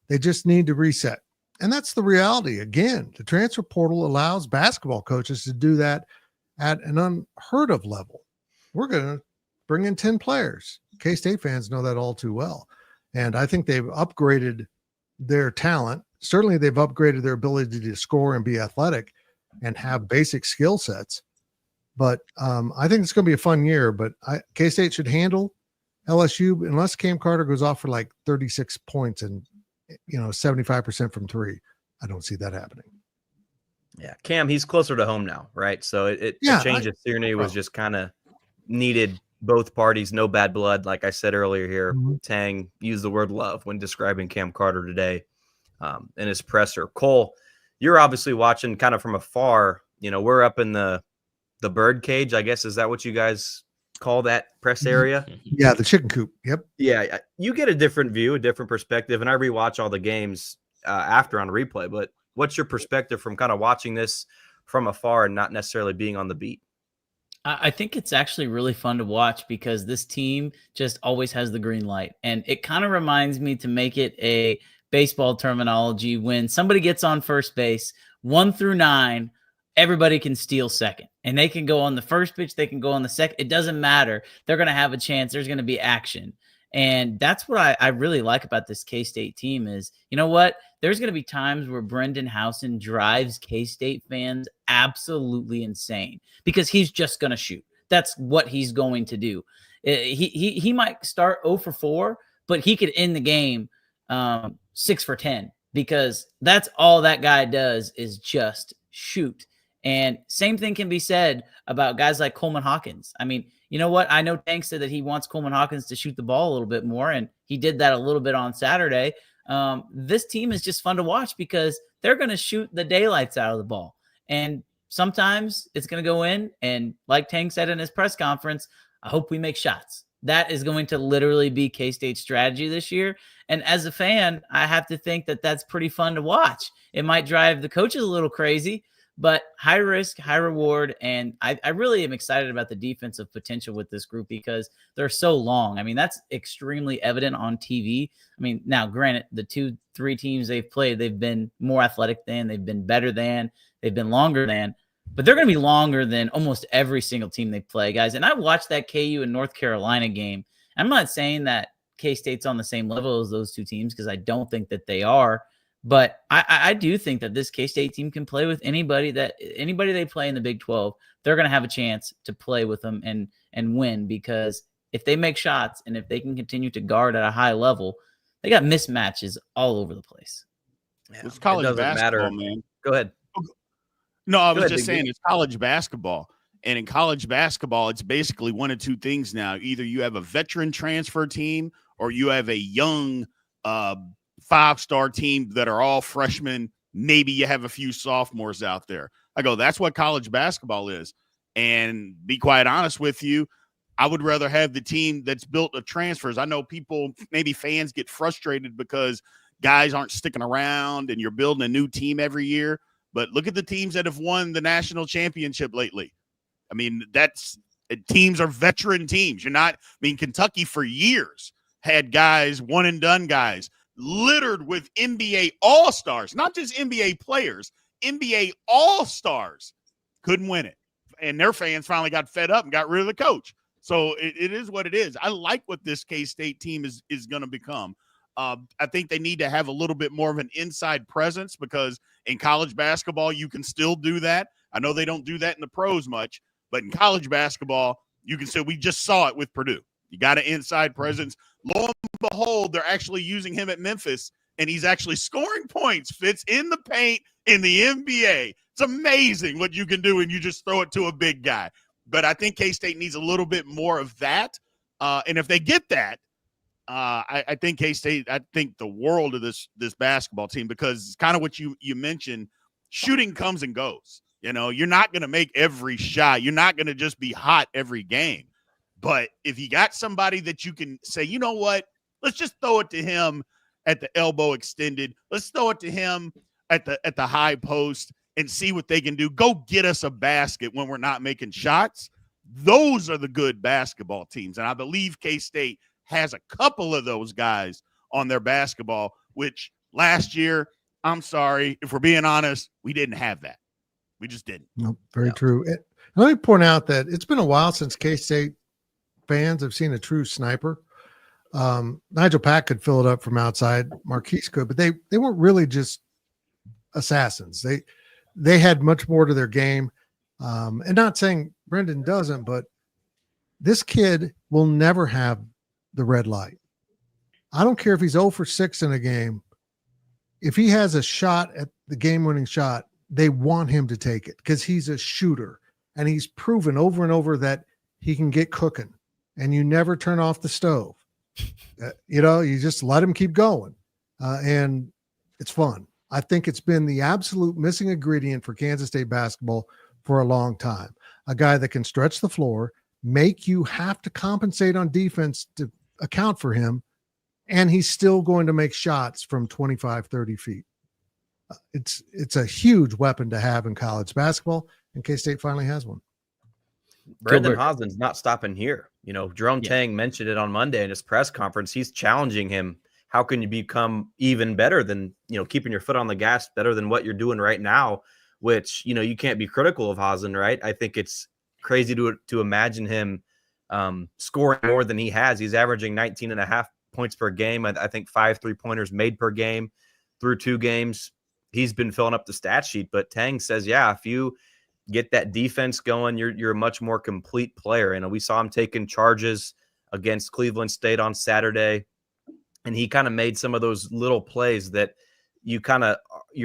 they just need to reset. And that's the reality. Again, the transfer portal allows basketball coaches to do that at an unheard of level. We're going to bring in 10 players. K-State fans know that all too well. And I think they've upgraded their talent. Certainly they've upgraded their ability to score and be athletic and have basic skill sets. But I think it's going to be a fun year. But K-State should handle LSU unless Cam Carter goes off for like 36 points and 75% from three. I don't see that happening. Yeah, Cam, he's closer to home now, right? So a change of scenery was just kind of needed. Both parties, no bad blood. Like I said earlier here, Tang used the word love when describing Cam Carter today in his presser. Cole, you're obviously watching kind of from afar. We're up in the bird cage, I guess. Is that what you guys call that press area? Yeah, the chicken coop. Yep. Yeah, you get a different view, a different perspective, and I rewatch all the games after on replay. But what's your perspective from kind of watching this from afar and not necessarily being on the beat? I think it's actually really fun to watch because this team just always has the green light. And it kind of reminds me, to make it a baseball terminology, when somebody gets on first base, 1 through 9, everybody can steal second. And they can go on the first pitch, they can go on the second. It doesn't matter. They're going to have a chance. There's going to be action. And that's what I really like about this K-State team is, you know what? There's going to be times where Brendan Housen drives K-State fans absolutely insane because he's just going to shoot. That's what he's going to do. He might start 0 for 4, but he could end the game 6 for 10 because that's all that guy does is just shoot. And same thing can be said about guys like Coleman Hawkins. I mean, you know what? I know Tank said that he wants Coleman Hawkins to shoot the ball a little bit more, and he did that a little bit on Saturday. This team is just fun to watch because they're going to shoot the daylights out of the ball. And sometimes it's going to go in. And like Tang said in his press conference, I hope we make shots. That is going to literally be K-State's strategy this year. And as a fan, I have to think that that's pretty fun to watch. It might drive the coaches a little crazy, but high risk, high reward. And I really am excited about the defensive potential with this group because they're so long. I mean, that's extremely evident on TV. I mean, now granted, the 2-3 teams they've played, they've been more athletic than, they've been better than, they've been longer than, but they're going to be longer than almost every single team they play, guys. And I watched that KU and North Carolina game. I'm not saying that K-State's on the same level as those two teams because I don't think that they are. But I do think that this K-State team can play with anybody they play in the Big 12. They're going to have a chance to play with them and win because if they make shots and if they can continue to guard at a high level, they got mismatches all over the place. Yeah, it's college basketball, man. Go ahead. No, I was just saying it's college basketball. And in college basketball, it's basically one of two things now. Either you have a veteran transfer team or you have a young 5-star team that are all freshmen. Maybe you have a few sophomores out there. I go, that's what college basketball is. And be quite honest with you, I would rather have the team that's built of transfers. I know people, maybe fans get frustrated because guys aren't sticking around and you're building a new team every year. But look at the teams that have won the national championship lately. I mean, teams are veteran teams. Kentucky for years had guys, one and done guys, littered with NBA all-stars, not just NBA players, NBA all-stars couldn't win it. And their fans finally got fed up and got rid of the coach. So it is what it is. I like what this K-State team is going to become. I think they need to have a little bit more of an inside presence because in college basketball, you can still do that. I know they don't do that in the pros much, but in college basketball, you can still, we just saw it with Purdue. You got an inside presence. Lo and behold, they're actually using him at Memphis, and he's actually scoring points, Fitz, in the paint in the NBA. It's amazing what you can do when you just throw it to a big guy. But I think K-State needs a little bit more of that. And if they get that, I think K-State, I think the world of this basketball team because it's kind of what you mentioned. Shooting comes and goes. You're not going to make every shot. You're not going to just be hot every game. But if you got somebody that you can say, you know what, let's just throw it to him at the elbow extended. Let's throw it to him at the high post and see what they can do. Go get us a basket when we're not making shots. Those are the good basketball teams. And I believe K-State has a couple of those guys on their basketball, which last year, I'm sorry, if we're being honest, we didn't have that. We just didn't. No, very true. Let me point out that it's been a while since K-State fans have seen a true sniper. Nigel Pack could fill it up from outside. Marquise could, but they weren't really just assassins. They had much more to their game. And not saying Brendan doesn't, but this kid will never have the red light. I don't care if he's 0 for 6 in a game. If he has a shot at the game-winning shot, they want him to take it because he's a shooter. And he's proven over and over that he can get cooking. And you never turn off the stove. You just let him keep going. And it's fun. I think it's been the absolute missing ingredient for Kansas State basketball for a long time. A guy that can stretch the floor, make you have to compensate on defense to account for him, and he's still going to make shots from 25, 30 feet. It's a huge weapon to have in college basketball, and K-State finally has one. Brendan Hosden's not stopping here. Jerome Tang mentioned it on Monday in his press conference. He's challenging him. How can you become even better than, keeping your foot on the gas, better than what you're doing right now, which, you can't be critical of Hosden, right? I think it's crazy to imagine him scoring more than he has. He's averaging 19.5 points per game. I think 5 3-pointers made per game through 2 games. He's been filling up the stat sheet, but Tang says, if you get that defense going, you're a much more complete player. And we saw him taking charges against Cleveland State on Saturday, and he kind of made some of those little plays that you're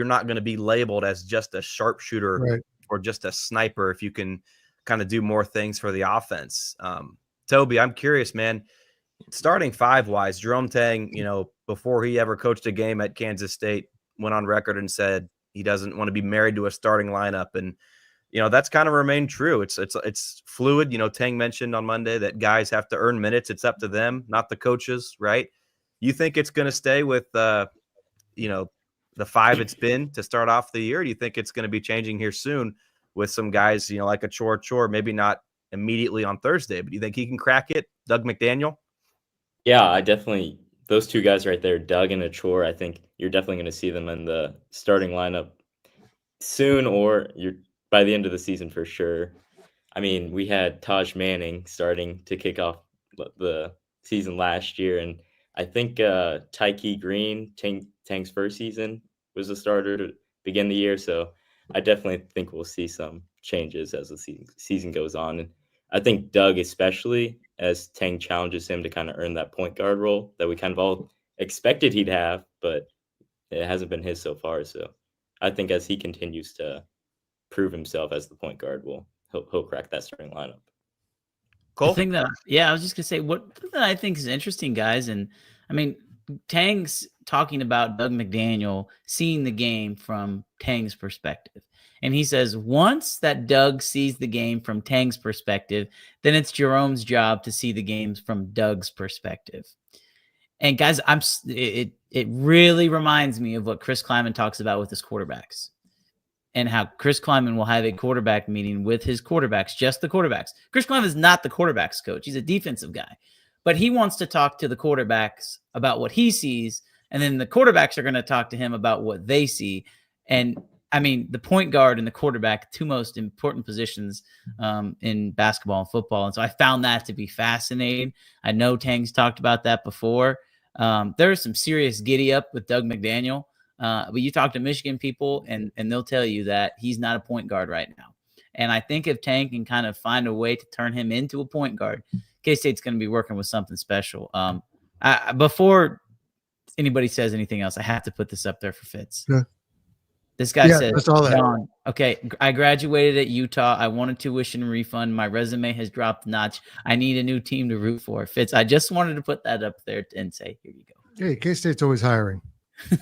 not going to be labeled as just a sharpshooter right, or just a sniper if you can kind of do more things for the offense. Toby, I'm curious, man. starting 5-wise, Jerome Tang, before he ever coached a game at Kansas State, went on record and said he doesn't want to be married to a starting lineup. And, that's kind of remained true. It's fluid. Tang mentioned on Monday that guys have to earn minutes. It's up to them, not the coaches, right? You think it's going to stay with, the 5 it's been to start off the year? Or do you think it's going to be changing here soon with some guys, like a Chore, maybe not immediately on Thursday, but do you think he can crack it? Doug McDaniel? Yeah, I definitely, those two guys right there, Doug and Achor, I think you're definitely going to see them in the starting lineup soon, or by the end of the season for sure. I mean, we had Taj Manning starting to kick off the season last year, and I think Tyke Green, Tang's first season, was a starter to begin the year, so I definitely think we'll see some changes as the season goes on. And I think Doug, especially as Tang challenges him to kind of earn that point guard role that we kind of all expected he'd have, but it hasn't been his so far. So I think as he continues to prove himself as the point guard, he'll crack that starting lineup. Cole? The thing that, I was just gonna say what I think is interesting, guys, and I mean, Tang's talking about Doug McDaniel seeing the game from Tang's perspective. And he says, once that Doug sees the game from Tang's perspective, then it's Jerome's job to see the games from Doug's perspective. And guys, it really reminds me of what Chris Climaning talks about with his quarterbacks, and how Chris Climaning will have a quarterback meeting with his quarterbacks, just the quarterbacks. Chris Climaning is not the quarterbacks coach. He's a defensive guy, but he wants to talk to the quarterbacks about what he sees. And then the quarterbacks are going to talk to him about what they see. And I mean, the point guard and the quarterback, two most important positions in basketball and football. And so I found that to be fascinating. I know Tang's talked about that before. There's some serious giddy up with Doug McDaniel. But you talk to Michigan people and they'll tell you that he's not a point guard right now. And I think if Tang can kind of find a way to turn him into a point guard, K-State's going to be working with something special. Before anybody says anything else, I have to put this up there for Fitz. Yeah. This guy said, John, okay, I graduated at Utah. I wanted tuition refund. My resume has dropped a notch. I need a new team to root for. Fitz, I just wanted to put that up there and say, here you go. Hey, K-State's always hiring.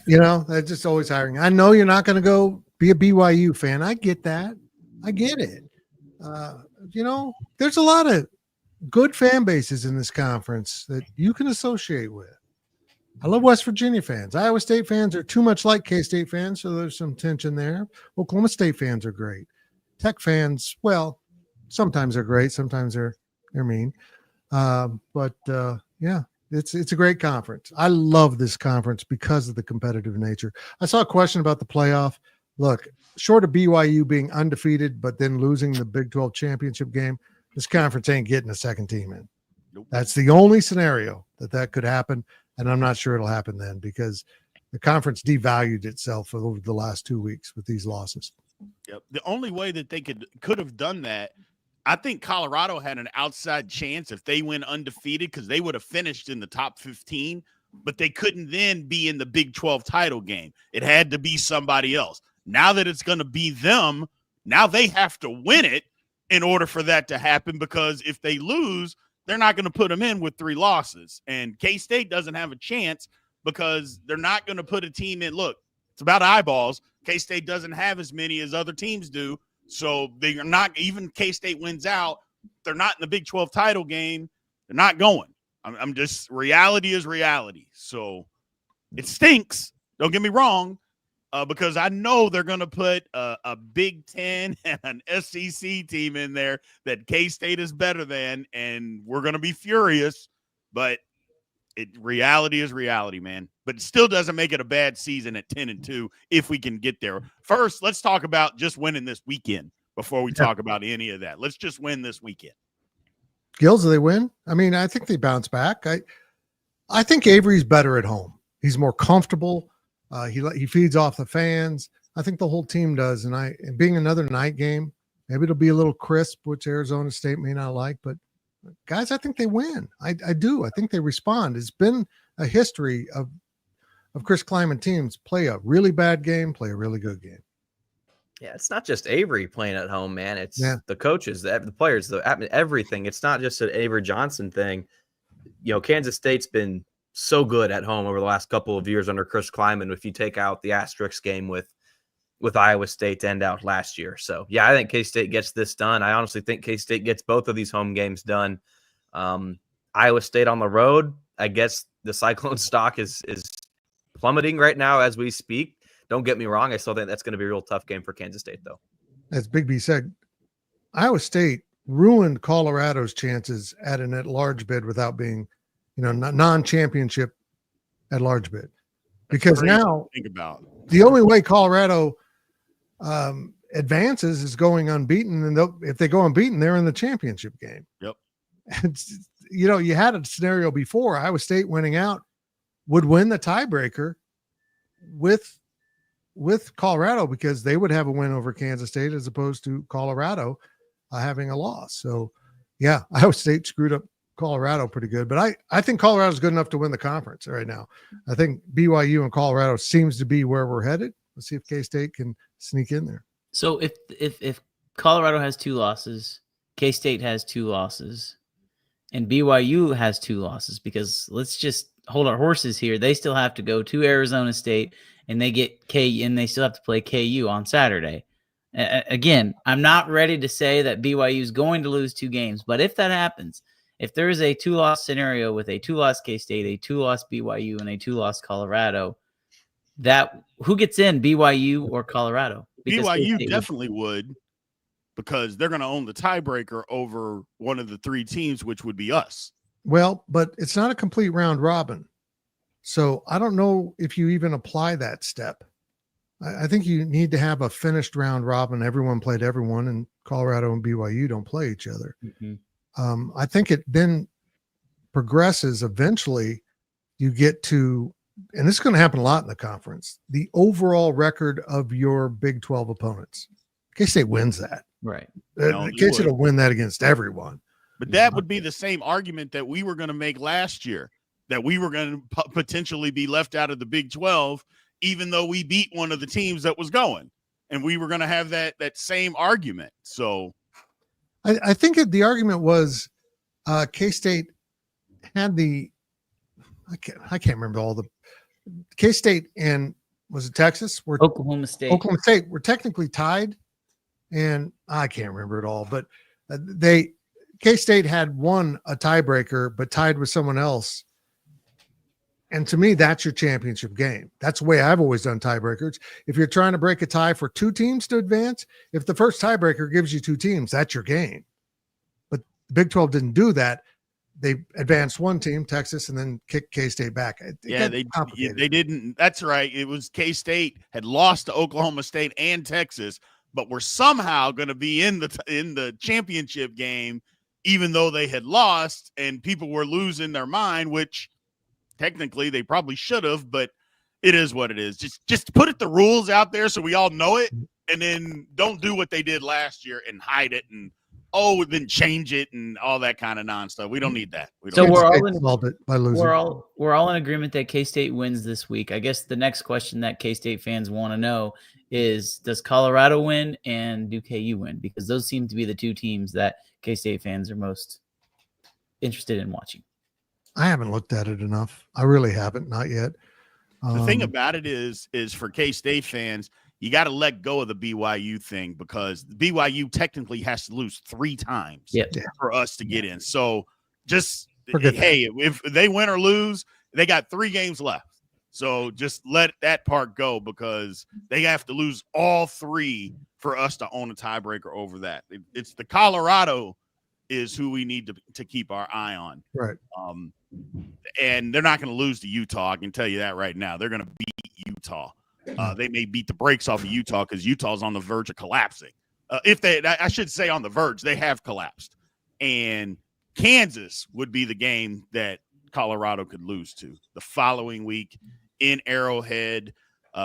They're just always hiring. I know you're not going to go be a BYU fan. I get that. I get it. There's a lot of good fan bases in this conference that you can associate with. I love West Virginia fans. Iowa State fans are too much like K-State fans, so there's some tension there. Oklahoma State fans are great. Tech fans, well, sometimes they're great, sometimes they're mean. It's a great conference. I love this conference because of the competitive nature. I saw a question about the playoff. Look, short of BYU being undefeated but then losing the Big 12 championship game, this conference ain't getting a second team in. Nope. That's the only scenario that could happen, and I'm not sure it'll happen then because the conference devalued itself over the last 2 weeks with these losses. Yep. The only way that they could have done that, I think Colorado had an outside chance if they went undefeated because they would have finished in the top 15, but they couldn't then be in the Big 12 title game. It had to be somebody else. Now that it's going to be them, now they have to win it in order for that to happen, because if they lose, they're not going to put them in with 3 losses. And K-State doesn't have a chance because they're not going to put a team in. Look, it's about eyeballs. K-State doesn't have as many as other teams do. So they are not, even K-State wins out, they're not in the Big 12 title game. They're not going. I'm just, reality is reality. So it stinks. Don't get me wrong, because I know they're going to put a Big 10 and an SEC team in there that K-State is better than, and we're going to be furious. But reality is reality, man. But it still doesn't make it a bad season at 10-2 if we can get there. First, let's talk about just winning this weekend before we talk about any of that. Let's just win this weekend. Gills, do they win? I mean, I think they bounce back. I think Avery's better at home. He's more comfortable. He feeds off the fans. I think the whole team does. And being another night game, maybe it'll be a little crisp, which Arizona State may not like. But guys, I think they win. I do. I think they respond. It's been a history of Chris Climaning teams play a really bad game, play a really good game. Yeah, it's not just Avery playing at home, man. It's the coaches, the players, everything. It's not just an Avery Johnson thing. Kansas State's been so good at home over the last couple of years under Chris Climaning, if you take out the asterisk game with Iowa State to end out last year. So, yeah, I think K-State gets this done. I honestly think K-State gets both of these home games done. Iowa State on the road, I guess the Cyclone stock is plummeting right now as we speak. Don't get me wrong. I still think that's going to be a real tough game for Kansas State, though. As Big B said, Iowa State ruined Colorado's chances at an at-large bid without being, non-championship at-large bid. Because now think about the only way Colorado advances is going unbeaten, and if they go unbeaten, they're in the championship game. Yep. You had a scenario before Iowa State winning out would win the tiebreaker with Colorado, because they would have a win over Kansas State as opposed to Colorado having a loss. So, yeah, Iowa State screwed up Colorado pretty good, but I think Colorado's good enough to win the conference right now. I think BYU and Colorado seems to be where we're headed. Let's see if K-State can sneak in there. So if Colorado has 2 losses, K-State has 2 losses, and BYU has 2 losses, because let's just hold our horses here. They still have to go to Arizona State, and they still have to play KU on Saturday. Again, I'm not ready to say that BYU is going to lose 2 games, but if that happens, if there is a 2-loss scenario with a 2-loss K-State, a 2-loss BYU, and a 2-loss Colorado, who gets in, BYU or Colorado? Because BYU definitely would, because they're going to own the tiebreaker over one of the 3 teams, which would be us. Well, but it's not a complete round robin. So I don't know if you even apply that step. I think you need to have a finished round robin. Everyone played everyone, and Colorado and BYU don't play each other. Mm-hmm. I think it then progresses. Eventually you get to, and this is going to happen a lot in the conference, the overall record of your Big 12 opponents. K-State wins that. Right. K-State will win that against everyone. But that would be the same argument that we were going to make last year, that we were going to potentially be left out of the Big 12, even though we beat one of the teams that was going. And we were going to have that same argument. So I think the argument was K-State had I can't remember all the K-State and was it Texas? Oklahoma State were technically tied, and I can't remember it all, but K-State had won a tiebreaker but tied with someone else. And to me, that's your championship game. That's the way I've always done tiebreakers. If you're trying to break a tie for 2 teams to advance, if the first tiebreaker gives you 2 teams, that's your game. But the Big 12 didn't do that. They advanced 1 team, Texas, and then kicked K-State back. They didn't. That's right. It was K-State had lost to Oklahoma State and Texas, but were somehow going to be in the championship game, even though they had lost, and people were losing their mind, which technically they probably should have, but it is what it is. Just put the rules out there so we all know it, and then don't do what they did last year and hide it and then change it and all that kind of non-stuff. We don't need that. We're all in agreement that K-State wins this week. I guess the next question that K-State fans want to know is, does Colorado win and do KU win? Because those seem to be the 2 teams that K-State fans are most interested in watching. I haven't looked at it enough. I really haven't, not yet. The thing about it is for K-State fans, you got to let go of the BYU thing, because BYU technically has to lose 3 times for us to get in. So just, if they win or lose, they got 3 games left. So just let that part go, because they have to lose all 3 for us to own a tiebreaker over that. It's the Colorado is who we need to keep our eye on. Right. And they're not going to lose to Utah. I can tell you that right now. They're going to beat Utah. They may beat the brakes off of Utah, because Utah's on the verge of collapsing. I should say on the verge, they have collapsed. And Kansas would be the game that Colorado could lose to the following week in Arrowhead.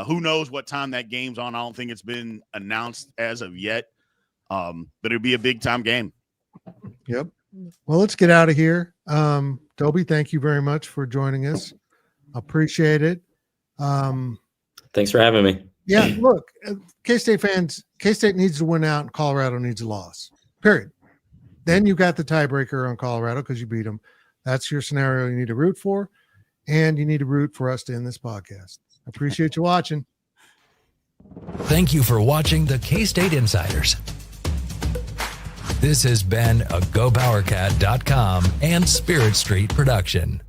Who knows what time that game's on? I don't think it's been announced as of yet. But it'll be a big time game. Yep. Well, let's get out of here. Toby, thank you very much for joining us. Appreciate it. Thanks for having me. Yeah, look, K-State fans, K-State needs to win out and Colorado needs a loss. Period. Then you got the tiebreaker on Colorado because you beat them. That's your scenario you need to root for, and you need to root for us to end this podcast. I appreciate you watching. Thank you for watching the K-State Insiders. This has been a GoPowercat.com and Spirit Street production.